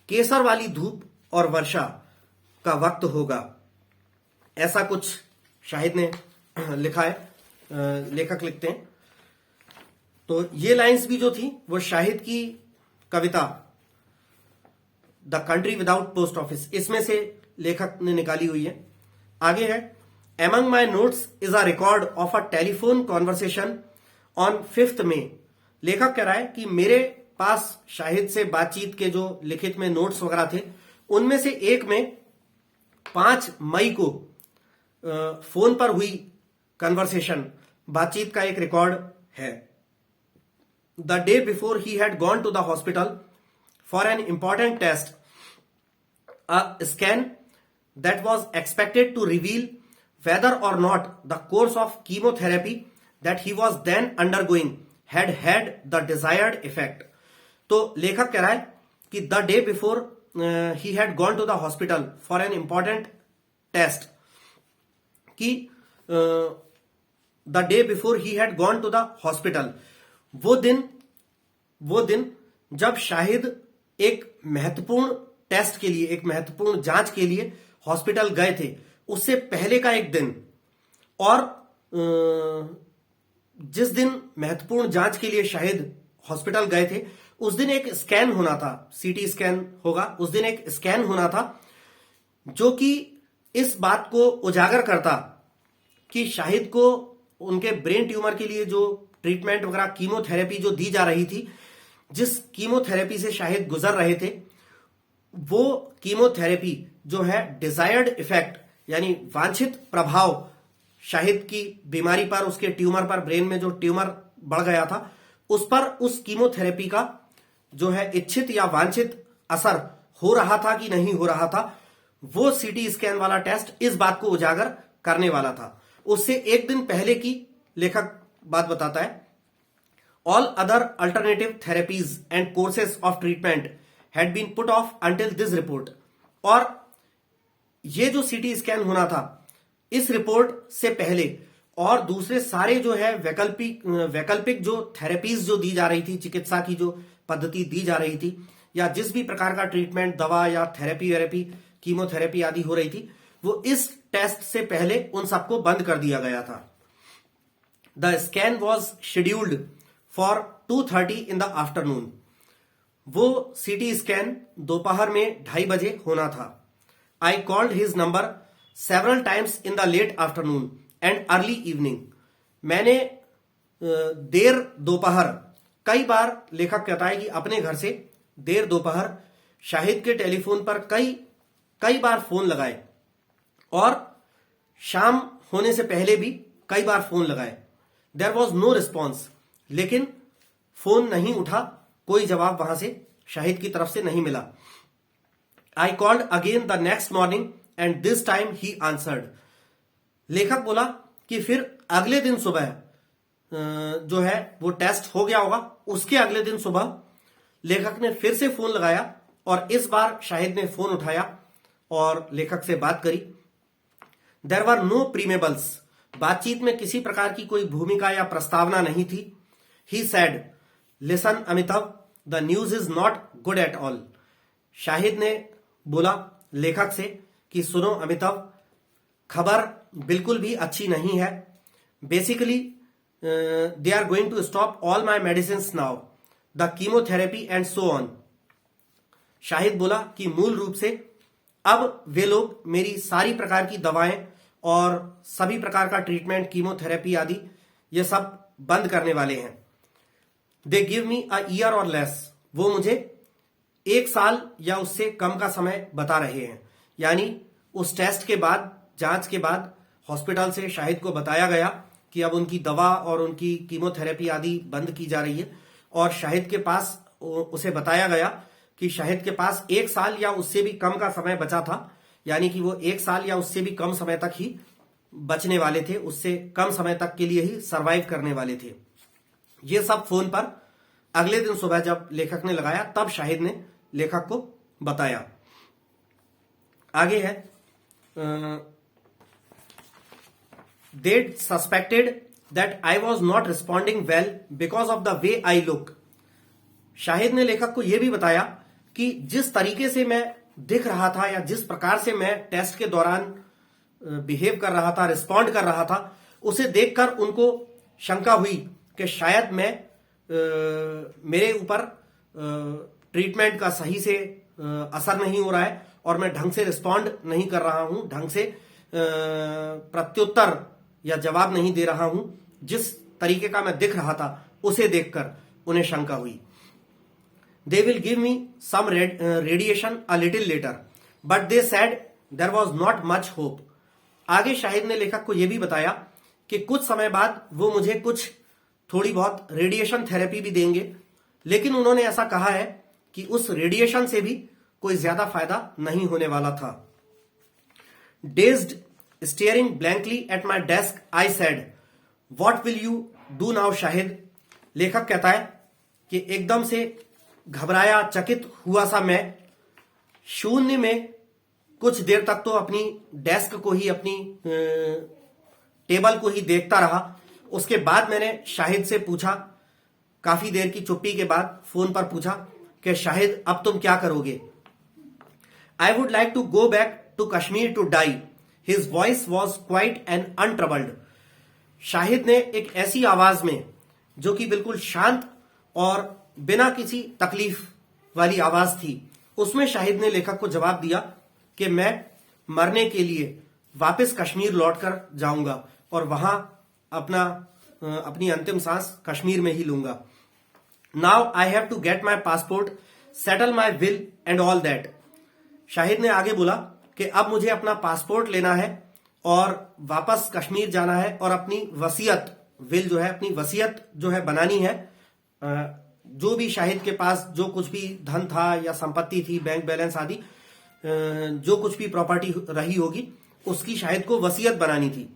केसर वाली धूप और वर्षा का वक्त होगा। ऐसा कुछ शाहिद ने लिखा है, लेखक लिखते हैं। तो ये लाइंस भी जो थी वो शाहिद की कविता the country without post office, इसमें से लेखक ने निकाली हुई है। आगे है, among my notes is a record of a telephone conversation on 5 May. लेखक कह रहा है कि मेरे पास शाहिद से बातचीत के जो लिखित में नोट्स वगैरह थे उनमें से एक में 5 मई को फोन पर हुई कन्वर्सेशन, बातचीत का एक रिकॉर्ड है। The day before he had gone to the hospital for an important test, a scan that was expected to reveal whether or not the course of chemotherapy that he was then undergoing had had the desired effect। तो लेखक कह रहा है कि the day before he had gone to the hospital for an important test, कि the day before he had gone to the hospital, वो दिन जब शाहिद एक महत्वपूर्ण टेस्ट के लिए, एक महत्वपूर्ण जांच के लिए हॉस्पिटल गए थे, उससे पहले का एक दिन, और जिस दिन महत्वपूर्ण जांच के लिए शाहिद हॉस्पिटल गए थे उस दिन एक स्कैन होना था, सीटी स्कैन होगा, उस दिन एक स्कैन होना था जो कि इस बात को उजागर करता कि शाहिद को उनके ब्रेन ट्यूमर के लिए जो ट्रीटमेंट वगैरह कीमोथेरेपी जो दी जा रही थी, जिस कीमोथेरेपी से शाहिद गुजर रहे थे, वो कीमोथेरेपी जो है डिजायर्ड इफेक्ट यानी वांछित प्रभाव शाहिद की बीमारी पर, उसके ट्यूमर पर, ब्रेन में जो ट्यूमर बढ़ गया था उस पर, उस कीमोथेरेपी का जो है इच्छित या वांछित असर हो रहा था कि नहीं हो रहा था, वो सीटी स्कैन वाला टेस्ट इस बात को उजागर करने वाला था। उससे एक दिन पहले की लेखक बात बताता है, all other alternative therapies and courses of treatment had been put off until this report. और ये जो सीटी स्कैन होना था, इस रिपोर्ट से पहले और दूसरे सारे जो है वैकल्पिक जो थेरेपीज जो दी जा रही थी, चिकित्सा की जो पद्धति दी जा रही थी, या जिस भी प्रकार का ट्रीटमेंट, दवा या थेरेपी, कीमोथेरेपी आदि हो रही थी, वो इस टेस्ट से पहले उन सबको बंद कर दिया गया था। The scan was scheduled for 2:30 in the afternoon. वो सीटी स्कैन दोपहर में 2:30 बजे होना था। I called his number several times in the late afternoon and early evening. मैंने देर दोपहर कई बार, लेखक कहता है कि अपने घर से देर दोपहर शाहिद के टेलीफोन पर कई बार फोन लगाए, और शाम होने से पहले भी कई बार फोन लगाए। देयर वॉज नो रिस्पॉन्स, लेकिन फोन नहीं उठा, कोई जवाब वहां से शाहिद की तरफ से नहीं मिला। I called again the next morning and this time he answered. लेखक बोला कि फिर अगले दिन सुबह जो है वो टेस्ट हो गया होगा, उसके अगले दिन सुबह लेखक ने फिर से फोन लगाया, और इस बार शाहिद ने फोन उठाया और लेखक से बात करी। देयर वर नो प्रीमेबल्स, बातचीत में किसी प्रकार की कोई भूमिका या प्रस्तावना नहीं थी। He said, listen Amitabh, the news is not good at all. Shahid ने बोला लेखक से कि सुनो अमिताभ, खबर बिल्कुल भी अच्छी नहीं है। Basically they are going to stop all my medicine now, the chemotherapy and so on. Shahid बोला कि मूल रूप से अब वे लोग मेरी सारी प्रकार की दवाएं और सभी प्रकार का ट्रीटमेंट, कीमोथेरेपी आदि, ये सब बंद करने वाले हैं। They give me a year और लेस, वो मुझे 1 साल या उससे कम का समय बता रहे हैं। यानी उस टेस्ट के बाद, जांच के बाद हॉस्पिटल से शाहिद को बताया गया कि अब उनकी दवा और उनकी कीमोथेरेपी आदि बंद की जा रही है, और शाहिद के पास उसे बताया गया कि शाहिद के पास 1 साल या उससे भी कम का समय बचा था। यानी कि वो 1 साल या उससे भी कम समय तक ही बचने वाले थे, उससे कम समय तक के लिए ही सरवाइव करने वाले थे। ये सब फोन पर अगले दिन सुबह जब लेखक ने लगाया, तब शाहिद ने लेखक को बताया। आगे है, they suspected that I was not responding well because of the way I look। Shahid ने लेखक को यह भी बताया कि जिस तरीके से मैं दिख रहा था, या जिस प्रकार से मैं टेस्ट के दौरान बिहेव कर रहा था, रिस्पॉन्ड कर रहा था, उसे देखकर उनको शंका हुई कि शायद मैं मेरे ऊपर ट्रीटमेंट का सही से असर नहीं हो रहा है, और मैं ढंग से रिस्पॉन्ड नहीं कर रहा हूं, ढंग से प्रत्युत्तर या जवाब नहीं दे रहा हूं। जिस तरीके का मैं दिख रहा था, उसे देखकर उन्हें शंका हुई। They will give me some radiation a little later, but they said there was not much hope. आगे शाहिद ने लेखक को यह भी बताया कि कुछ समय बाद वो मुझे कुछ थोड़ी बहुत रेडिएशन थेरेपी भी देंगे, लेकिन उन्होंने ऐसा कहा है कि उस रेडिएशन से भी कोई ज्यादा फायदा नहीं होने वाला था। Dazed, steering blankly at my desk, I said, what will you do now Shahid. लेखक कहता है कि एकदम से घबराया, चकित हुआ सा मैं शून्य में कुछ देर तक तो अपनी डेस्क को ही, अपनी टेबल को ही देखता रहा। उसके बाद मैंने शाहिद से पूछा, काफी देर की चुप्पी के बाद फोन पर पूछा कि शाहिद अब तुम क्या करोगे। I would like to go back to Kashmir to die. His voice was quiet and untroubled. Shahid ने एक ऐसी आवाज में, जो कि बिल्कुल शांत और बिना किसी तकलीफ वाली आवाज थी, उसमें शाहिद ने लेखक को जवाब दिया कि मैं मरने के लिए वापस कश्मीर लौटकर जाऊंगा, और वहां अपनी अंतिम सांस कश्मीर में ही लूंगा। Now I have to get my passport, settle my will and all that. Shahid ने आगे बोला कि अब मुझे अपना पासपोर्ट लेना है और वापस कश्मीर जाना है, और अपनी वसीयत, विल जो है, अपनी वसीयत जो है बनानी है, जो भी शाहिद के पास जो कुछ भी धन था या संपत्ति थी, बैंक बैलेंस आदि, जो कुछ भी प्रॉपर्टी रही होगी, उसकी शाहिद को वसीयत बनानी थी।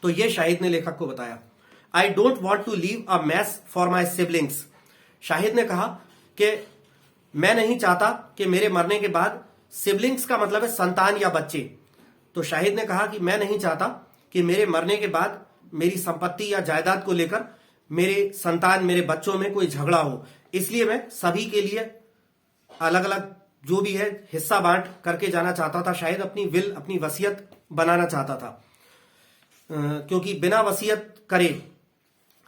तो ये शाहिद ने लेखक को बताया। I don't want to leave a mess for my siblings. Shahid ने कहा कि मैं नहीं चाहता कि मेरे मरने के बाद, सिबलिंग्स का मतलब है संतान या बच्चे, तो शाहिद ने कहा कि मैं नहीं चाहता कि मेरे मरने के बाद मेरी संपत्ति या जायदाद को लेकर मेरे संतान, मेरे बच्चों में कोई झगड़ा हो, इसलिए मैं सभी के लिए अलग अलग जो भी है हिस्सा बांट करके जाना चाहता था। शायद अपनी विल, अपनी वसीयत बनाना चाहता था, क्योंकि बिना वसीयत करे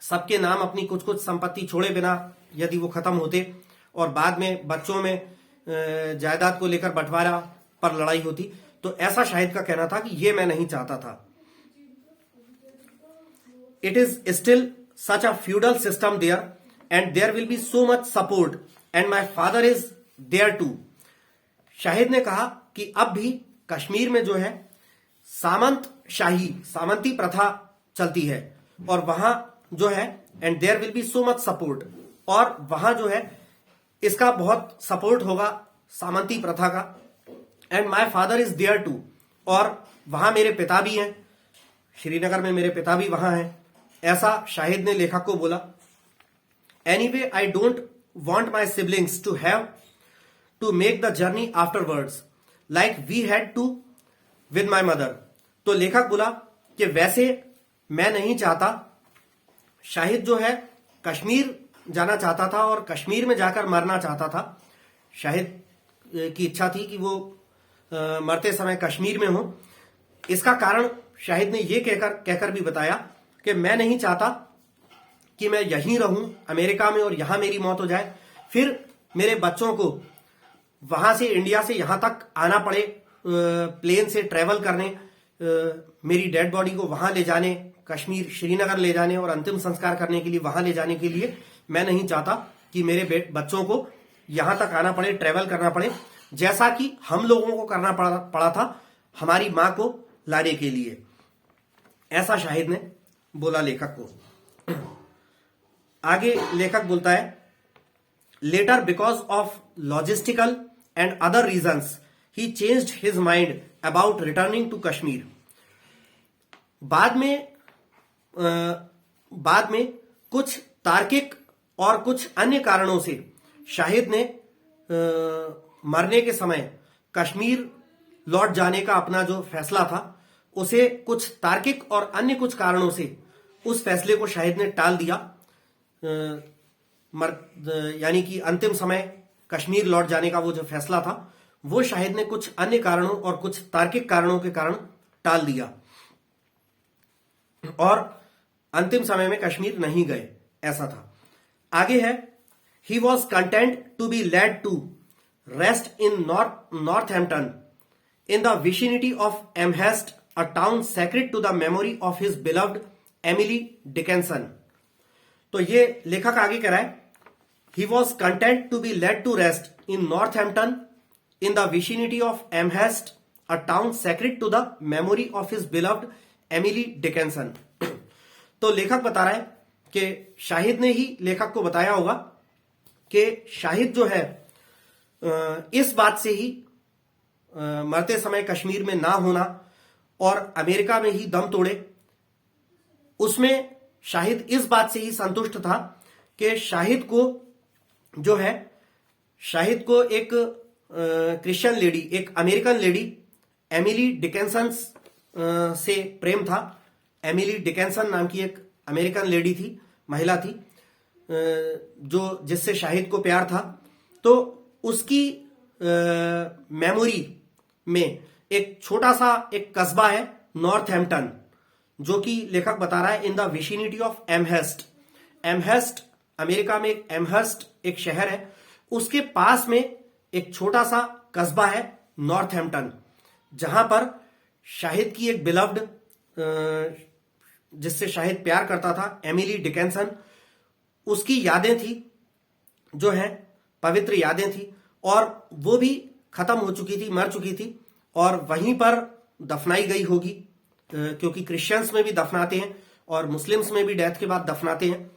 सबके नाम अपनी कुछ कुछ संपत्ति छोड़े बिना यदि वो खत्म होते और बाद में बच्चों में जायदाद को लेकर बंटवारा पर लड़ाई होती, तो ऐसा शाहिद का कहना था कि ये मैं नहीं चाहता था। It is still such a feudal system there and there will be so much support and my father is there too. Shahid ने कहा कि अब भी कश्मीर में जो है सामंती प्रथा चलती है, और वहां जो है and there will be so much support, और वहां जो है इसका बहुत सपोर्ट होगा सामंती प्रथा का। And my father is there too, और वहां मेरे पिता भी हैं, श्रीनगर में मेरे पिता भी वहां हैं, ऐसा शाहिद ने लेखक को बोला। Anyway I don't want my siblings to have to make the journey afterwards like we had to with my mother. तो लेखक बोला कि वैसे मैं नहीं चाहता, शाहिद जो है कश्मीर जाना चाहता था और कश्मीर में जाकर मरना चाहता था। शाहिद की इच्छा थी कि वो मरते समय कश्मीर में हो। इसका कारण शाहिद ने ये कहकर भी बताया कि मैं नहीं चाहता कि मैं यहीं रहूं अमेरिका में और यहां मेरी मौत हो जाए, फिर मेरे बच्चों को वहां से, इंडिया से यहां तक आना पड़े, प्लेन से ट्रेवल करने, मेरी डेड बॉडी को वहां ले जाने, कश्मीर श्रीनगर ले जाने और अंतिम संस्कार करने के लिए वहां ले जाने के लिए मैं नहीं चाहता कि मेरे बच्चों को यहां तक आना पड़े, ट्रेवल करना पड़े, जैसा कि हम लोगों को करना पड़ा था हमारी मां को लाने के लिए। ऐसा शाहिद ने बोला लेखक को। आगे लेखक बोलता है, later because of logistical and other reasons he changed his mind about returning to Kashmir. बाद में कुछ तार्किक और कुछ अन्य कारणों से शाहिद ने मरने के समय कश्मीर लौट जाने का अपना जो फैसला था, उसे कुछ तार्किक और अन्य कुछ कारणों से उस फैसले को शाहिद ने टाल दिया। यानी कि अंतिम समय कश्मीर लौट जाने का वो जो फैसला था, वो शाहिद ने कुछ अन्य कारणों और कुछ तार्किक कारणों के कारण टाल दिया और अंतिम समय में कश्मीर नहीं गए, ऐसा था। आगे है, he was content to be laid to rest in Northampton in the vicinity of Amherst, a town sacred to the memory of his beloved Emily Dickinson। तो ये लेखक आगे कह रहा है, he was content to be led to rest in Northampton in the vicinity of Amherst, a town sacred to the memory of his beloved Emily Dickinson। तो लेखक बता रहा है कि शाहिद ने ही लेखक को बताया होगा कि शाहिद जो है इस बात से ही मरते समय कश्मीर में ना होना और अमेरिका में ही दम तोड़े, उसमें शाहिद इस बात से ही संतुष्ट था कि शाहिद को जो है, शाहिद को एक क्रिश्चियन लेडी, एक अमेरिकन लेडी एमिली डिकिंसन से प्रेम था। एमिली डिकिंसन नाम की एक अमेरिकन लेडी थी, महिला थी, जो जिससे शाहिद को प्यार था। तो उसकी मेमोरी में एक छोटा सा एक कस्बा है नॉर्थहैम्पटन, जो कि लेखक बता रहा है in the vicinity of Amherst. Amherst America में एमहर्स्ट एक शहर है, उसके पास में एक छोटा सा कस्बा है नॉर्थहैम्पटन, जहां पर शाहिद की एक बिलव्ड, जिससे शाहिद प्यार करता था, एमिली डिकिंसन, उसकी यादें थी, जो है पवित्र यादें थी, और वो भी खत्म हो चुकी थी, मर चुकी थी, और वहीं पर दफनाई गई होगी, क्योंकि क्रिश्चियंस में भी दफनाते हैं और मुस्लिम्स में भी डेथ के बाद दफनाते हैं।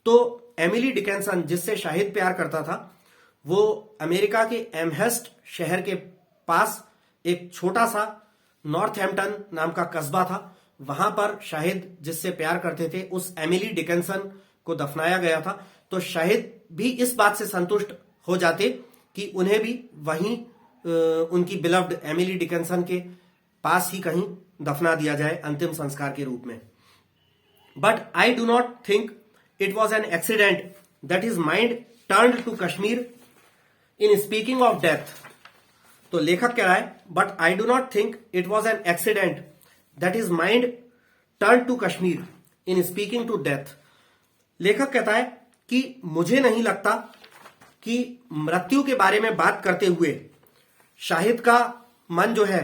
तो एमिली डिकिंसन जिससे शाहिद प्यार करता था वो अमेरिका के एमहेस्ट शहर के पास एक छोटा सा नॉर्थहैम्पटन नाम का कस्बा था, वहां पर शाहिद जिससे प्यार करते थे उस एमिली डिकिंसन को दफनाया गया था। तो शाहिद भी इस बात से संतुष्ट हो जाते कि उन्हें भी वहीं उनकी बिलव्ड एमिली डिकिंसन के पास ही कहीं दफना दिया जाए अंतिम संस्कार के रूप में। But I do not think it was an accident that his mind turned to Kashmir in speaking of death. तो लेखक कह रहा है but I do not think it was an accident that his mind turn to Kashmir in speaking to death. लेखक कहता है कि मुझे नहीं लगता कि मृत्यु के बारे में बात करते हुए शाहिद का मन जो है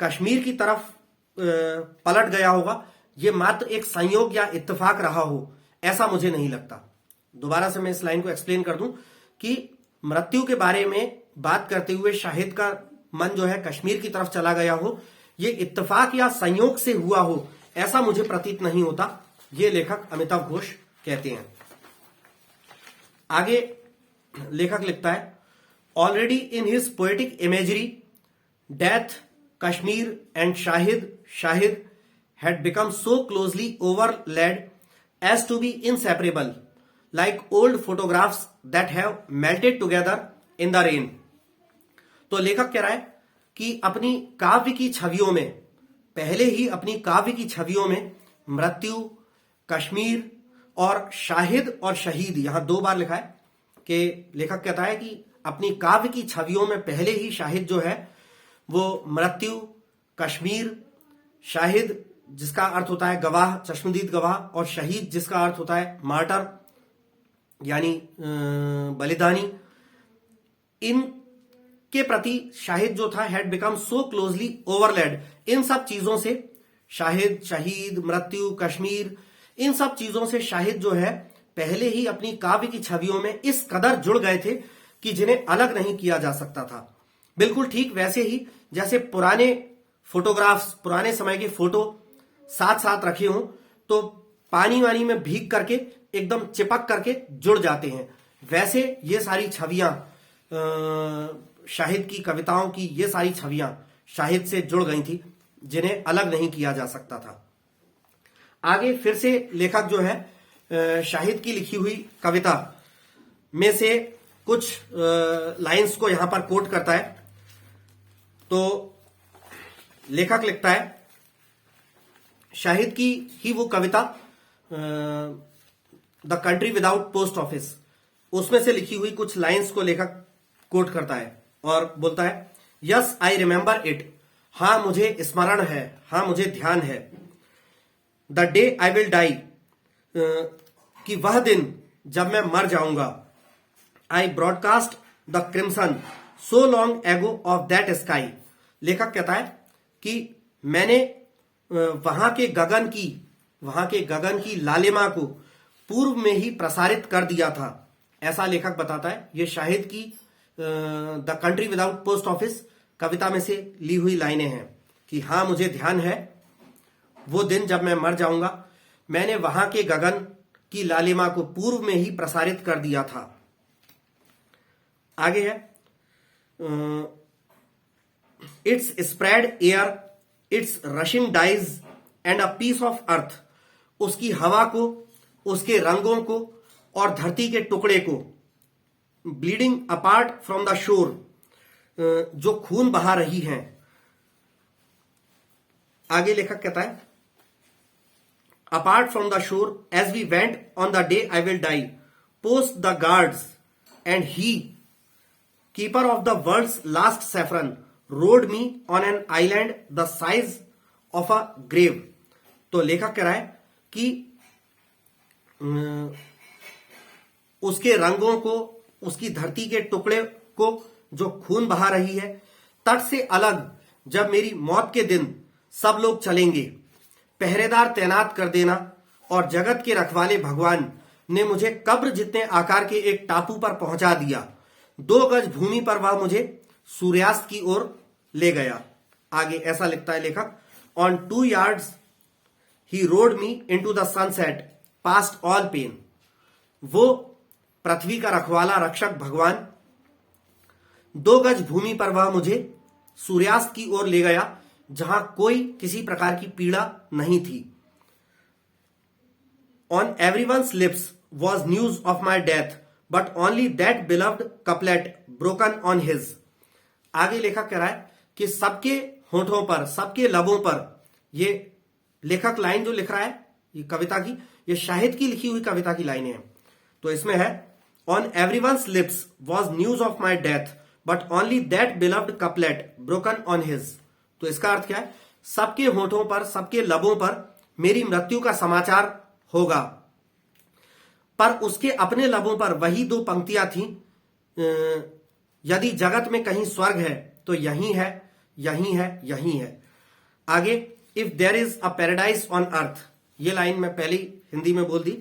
कश्मीर की तरफ पलट गया होगा। यह मात्र एक संयोग या इत्तेफाक रहा हो, ऐसा मुझे नहीं लगता। दोबारा से मैं इस लाइन को एक्सप्लेन कर दूं कि मृत्यु के बारे में बात करते हुए शाहिद का मन जो है कश्मीर की तरफ चला गया हो, यह इत्तेफाक या संयोग से हुआ हो, ऐसा मुझे प्रतीत नहीं होता। ये लेखक अमिताभ घोष कहते हैं। आगे लेखक लिखता है already in his poetic imagery death Kashmir and Shahid had become so closely overlaid as to be inseparable, like old photographs that have melted together in the rain. तो लेखक कह रहा है कि अपनी काव्य की छवियों में, पहले ही अपनी काव्य की छवियों में मृत्यु, कश्मीर और शाहिद और शहीद, यहां 2 बार लिखा है कि लेखक कहता है कि अपनी काव्य की छवियों में पहले ही शाहिद जो है वो मृत्यु, कश्मीर, शाहिद जिसका अर्थ होता है गवाह, चश्मदीद गवाह, और शहीद जिसका अर्थ होता है मार्टर यानी बलिदानी, इनके प्रति शाहिद जो था had become so closely overlaid. इन सब चीजों से शाहिद, शहीद, मृत्यु, कश्मीर, इन सब चीजों से शाहिद जो है पहले ही अपनी काव्य की छवियों में इस कदर जुड़ गए थे कि जिन्हें अलग नहीं किया जा सकता था। बिल्कुल ठीक वैसे ही जैसे पुराने फोटोग्राफ्स, पुराने समय के फोटो साथ साथ रखे हों तो पानी वानी में भीग करके एकदम चिपक करके जुड़ जाते हैं, वैसे ये सारी छवियां शाहिद की कविताओं की, ये सारी छवियां शाहिद से जुड़ गई थी जिन्हें अलग नहीं किया जा सकता था। आगे फिर से लेखक जो है शाहिद की लिखी हुई कविता में से कुछ लाइंस को यहां पर कोट करता है। तो लेखक लिखता है शाहिद की ही वो कविता the country without post office, उसमें से लिखी हुई कुछ लाइंस को लेखक कोट करता है और बोलता है यस आई रिमेंबर इट, हां मुझे स्मरण है, हां मुझे ध्यान है। The day I will die, कि वह दिन जब मैं मर जाऊंगा। I broadcast the crimson so long ago of that sky. लेखक कहता है कि मैंने वहां के गगन की लालिमा को पूर्व में ही प्रसारित कर दिया था, ऐसा लेखक बताता है। ये शाहिद की the country without post office कविता में से ली हुई लाइनें हैं कि हां मुझे ध्यान है, वो दिन जब मैं मर जाऊंगा, मैंने वहां के गगन की लालिमा को पूर्व में ही प्रसारित कर दिया था। आगे है it's spread air, it's rushing dyes and a piece of earth, उसकी हवा को, उसके रंगों को और धरती के टुकड़े को। ब्लीडिंग अपार्ट फ्रॉम द शोर, जो खून बहा रही हैं। आगे लेखक कहता है apart from the shore as we went on the day I will die, post the guards and he keeper of the world's last saffron rowed me on an island the size of a grave. तो लेखक कह रहा है कि उसके रंगों को, उसकी धरती के टुकड़े को जो खून बहा रही है, तट से अलग जब मेरी मौत के दिन सब लोग चलेंगे, पहरेदार तैनात कर देना और जगत के रखवाले भगवान ने मुझे कब्र जितने आकार के एक टापू पर पहुंचा दिया। 2 गज भूमि पर वह मुझे सूर्यास्त की ओर ले गया। आगे ऐसा लिखता है लेखक on 2 yards he rowed me into the sunset past all pain. वो पृथ्वी का रखवाला रक्षक भगवान, 2 गज भूमि पर वह मुझे सूर्यास्त की ओर ले गया जहां कोई किसी प्रकार की पीड़ा नहीं थी। On everyone's lips was news of my death but only that beloved couplet broken on his. आगे लेखक कह रहा है कि सबके होठों पर, सबके लबों पर, ये लेखक लाइन जो लिख रहा है ये कविता की, ये शाहिद की लिखी हुई कविता की लाइनें हैं। तो इसमें है on everyone's lips was news of my death but only that beloved couplet broken on his. तो इसका अर्थ क्या है? सबके होठों पर, सबके लबों पर मेरी मृत्यु का समाचार होगा, पर उसके अपने लबों पर वही 2 पंक्तियां थीं, यदि जगत में कहीं स्वर्ग है तो यही है, यही है, यही है। आगे, if there is a paradise on earth, ये लाइन मैं पहले हिंदी में बोल दी।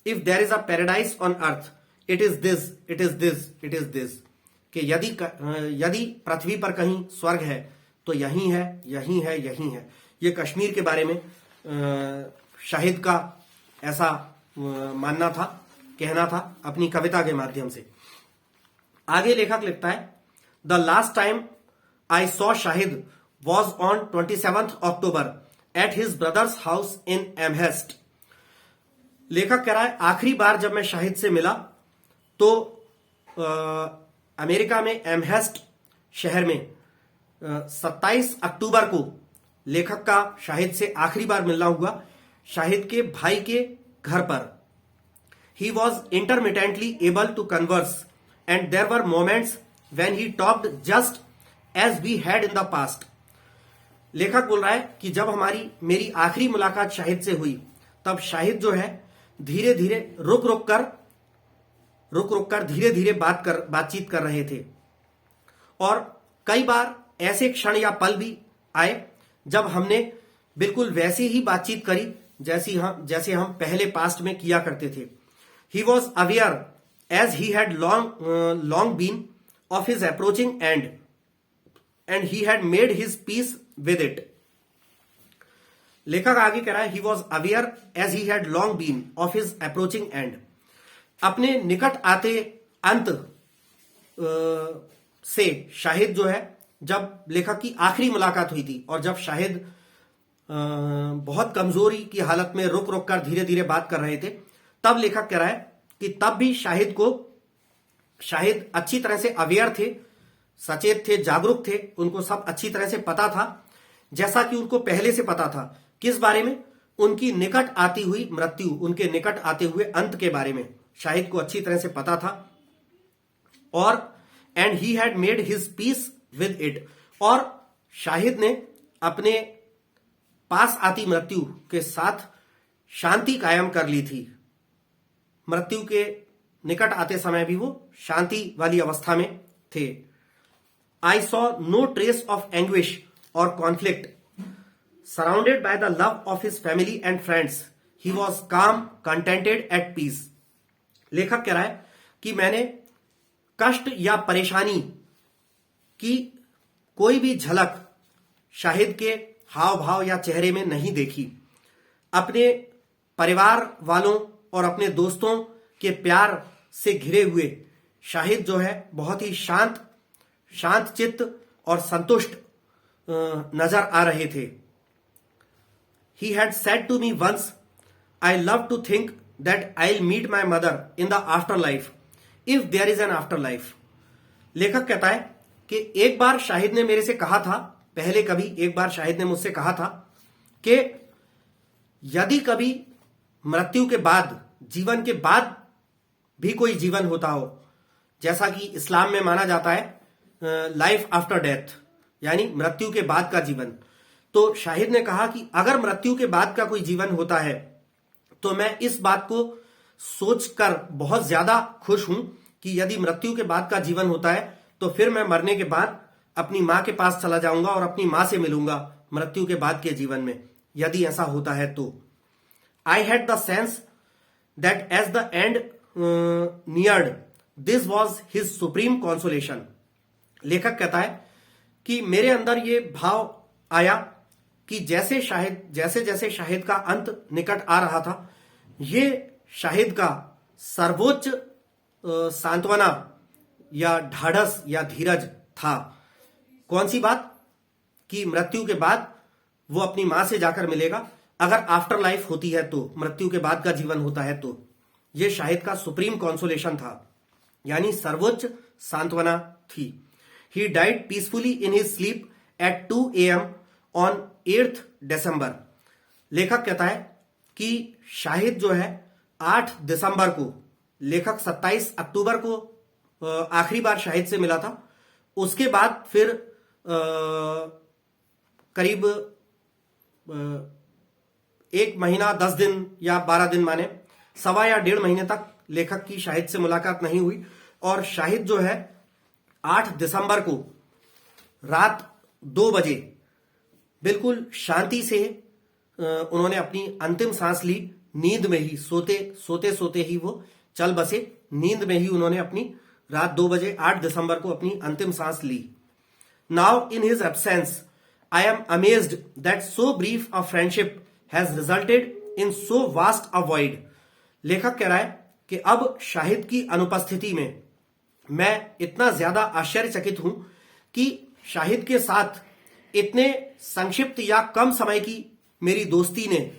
If there is a paradise on earth it is this, it is this, it is this, कि यदि पृथ्वी पर कहीं स्वर्ग है तो यही है, यही है, यही है। ये कश्मीर के बारे में शाहिद का ऐसा मानना था, कहना था अपनी कविता के माध्यम से। आगे लेखक लिखता है the last time I saw Shahid was on 27 October at his brother's house in Amherst. लेखक कह रहा है आखिरी बार जब मैं शाहिद से मिला तो अमेरिका में एमहेस्ट शहर में 27 अक्टूबर को लेखक का शाहिद से आखिरी बार मिलना हुआ, शाहिद के भाई के घर पर। He was intermittently able to converse and there were moments when he talked just as we had in the past. लेखक बोल रहा है कि जब मेरी आखिरी मुलाकात शाहिद से हुई तब शाहिद जो है धीरे धीरे रुक रुक कर धीरे धीरे बातचीत कर रहे थे, और कई बार ऐसे क्षण या पल भी आए जब हमने बिल्कुल वैसी ही बातचीत करी जैसे हम पहले पास्ट में किया करते थे। He was aware, as he had long been, of his approaching end, and he had made his peace with it. लेखक आगे कह रहा है he was aware as he had long been of his approaching end. अपने निकट आते अंत से शाहिद जो है, जब लेखक की आखिरी मुलाकात हुई थी और जब शाहिद बहुत कमजोरी की हालत में रुक कर धीरे धीरे बात कर रहे थे, तब लेखक कह रहा है कि तब भी शाहिद अच्छी तरह से अवेयर थे, सचेत थे, जागरूक थे, उनको सब अच्छी तरह से पता था, जैसा कि उनको पहले से पता था। किस बारे में? उनकी निकट आती हुई मृत्यु, उनके निकट आते हुए अंत के बारे में शाहिद को अच्छी तरह से पता था। और and he had made his peace with it, और शाहिद ने अपने पास आती मृत्यु के साथ शांति कायम कर ली थी। मृत्यु के निकट आते समय भी वो शांति वाली अवस्था में थे। I saw no trace of anguish or conflict, surrounded by the love of his family and friends he was calm, contented, at peace. लेखक कह रहा है कि मैंने कष्ट या परेशानी की कोई भी झलक शाहिद के हाव भाव या चेहरे में नहीं देखी। अपने परिवार वालों और अपने दोस्तों के प्यार से घिरे हुए शाहिद जो है बहुत ही शांत चित्त और संतुष्ट नजर आ रहे थे। He had said to me once, I love to think that I'll meet my mother in the afterlife, if there is an afterlife. लेखक कहता है कि एक बार शाहिद ने मेरे से कहा था, पहले कभी एक बार शाहिद ने मुझसे कहा था कि यदि कभी मृत्यु के बाद, जीवन के बाद भी कोई जीवन होता हो, जैसा कि इस्लाम में माना जाता है लाइफ आफ्टर डेथ, यानी मृत्यु के बाद का जीवन, तो शाहिद ने कहा कि अगर मृत्यु के बाद का कोई जीवन होता है तो मैं इस बात को सोचकर बहुत ज्यादा खुश हूं कि यदि मृत्यु के बाद का जीवन होता है तो फिर मैं मरने के बाद अपनी मां के पास चला जाऊंगा और अपनी मां से मिलूंगा मृत्यु के बाद के जीवन में, यदि ऐसा होता है तो। I had the sense that as the end neared this was his supreme consolation. लेखक कहता है कि मेरे अंदर ये भाव आया कि जैसे जैसे शाहिद का अंत निकट आ रहा था, ये शाहिद का सर्वोच्च सांत्वना या ढाढ़स या धीरज था। कौन सी बात? कि मृत्यु के बाद वो अपनी मां से जाकर मिलेगा, अगर आफ्टर लाइफ होती है तो, मृत्यु के बाद का जीवन होता है तो। ये शाहिद का सुप्रीम कॉन्सोलेशन था, यानी सर्वोच्च सांत्वना थी। He died peacefully in his sleep at 2 AM on 8 दिसंबर। लेखक कहता है कि शाहिद जो है 8 दिसंबर को, लेखक 27 अक्टूबर को आखिरी बार शाहिद से मिला था। उसके बाद फिर करीब 1 महीना 10 दिन या 12 दिन माने 1.25 या 1.5 महीने तक लेखक की शाहिद से मुलाकात नहीं हुई। और शाहिद जो है 8 दिसंबर को रात 2 बजे बिल्कुल शांति से उन्होंने अपनी अंतिम सांस ली। नींद में ही, सोते ही वो चल बसे। नींद में ही उन्होंने अपनी रात 2 बजे 8 दिसंबर को अपनी अंतिम सांस ली। Now in his absence I am amazed that so brief a friendship has resulted in so vast a void. लेखक कह रहा है कि अब शाहिद की अनुपस्थिति में मैं इतना ज्यादा आश्चर्यचकित हूं कि शाहिद के साथ इतने संक्षिप्त या कम समय की मेरी दोस्ती ने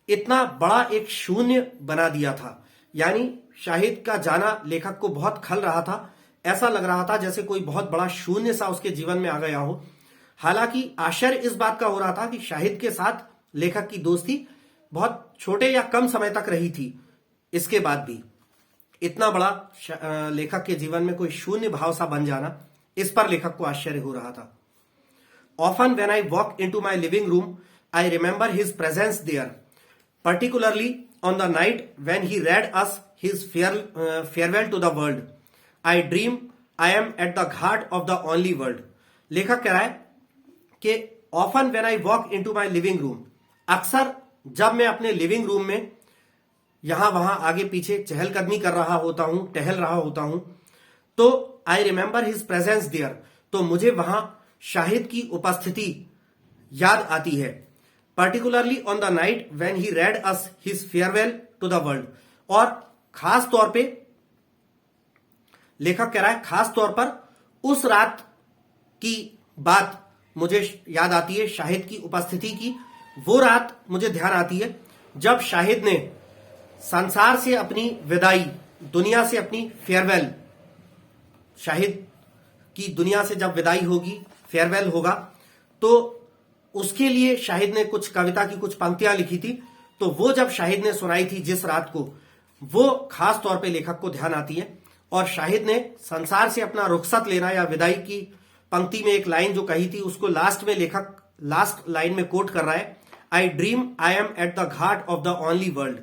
इतना बड़ा एक शून्य बना दिया था। यानी शाहिद का जाना लेखक को बहुत खल रहा था। ऐसा लग रहा था जैसे कोई बहुत बड़ा शून्य सा उसके जीवन में आ गया हो। हालांकि आश्चर्य इस बात का हो रहा था कि शाहिद के साथ लेखक की दोस्ती बहुत छोटे या कम समय तक रही थी। इसके बाद भी इतना बड़ा लेखक के जीवन में कोई शून्य भाव सा बन जाना, इस पर लेखक को आश्चर्य हो रहा था। Often when I walk into my living room I remember his presence there, particularly on the night when he read us his farewell to the world. I dream I am at the ghat of the only world. लेखक कह रहा है कि often when I walk into my living room, अक्सर जब मैं अपने लिविंग रूम में यहां वहां आगे पीछे चहलकदमी कर रहा होता हूं, टहल रहा होता हूं, तो I remember his presence there, तो मुझे वहां शाहिद की उपस्थिति याद आती है। Particularly on the night when he read us his farewell to the world, और खास तौर पे लेखक कह रहा है खास तौर पर उस रात की बात मुझे याद आती है, शाहिद की उपस्थिति की। वो रात मुझे ध्यान आती है जब शाहिद ने संसार से अपनी विदाई, दुनिया से अपनी फेयरवेल, शाहिद की दुनिया से जब विदाई होगी, फेयरवेल होगा, तो उसके लिए शाहिद ने कुछ कविता की कुछ पंक्तियां लिखी थी। तो वो जब शाहिद ने सुनाई थी जिस रात को, वो खास तौर पे लेखक को ध्यान आती है। और शाहिद ने संसार से अपना रुखसत लेना या विदाई की पंक्ति में एक लाइन जो कही थी, उसको लास्ट में लेखक लास्ट लाइन में कोट कर रहा है, आई dream I am at the Ghat of the only world.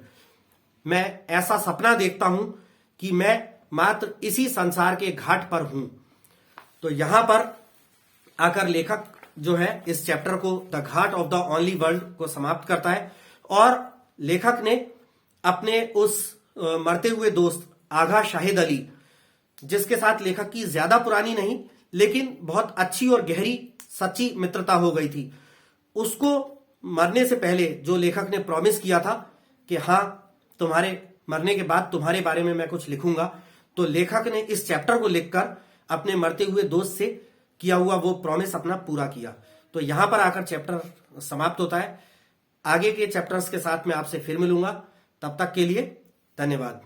मैं ऐसा सपना देखता हूं कि मैं मात्र इसी संसार के घाट पर हूं। तो यहां पर आकर लेखक जो है इस चैप्टर को the Ghat of the only world को समाप्त करता है। और लेखक ने अपने उस मरते हुए दोस्त आगा शाहिद अली, जिसके साथ लेखक की ज्यादा पुरानी नहीं लेकिन बहुत अच्छी और गहरी सच्ची मित्रता हो गई थी, उसको मरने से पहले जो लेखक ने प्रॉमिस किया था कि हाँ, तुम्हारे मरने के बाद तुम्हारे बारे में मैं कुछ लिखूंगा, तो लेखक ने इस चैप्टर को लिखकर अपने मरते हुए दोस्त से किया हुआ वो प्रॉमिस अपना पूरा किया। तो यहां पर आकर चैप्टर समाप्त होता है। आगे के चैप्टर्स के साथ मैं आपसे फिर मिलूंगा। तब तक के लिए धन्यवाद।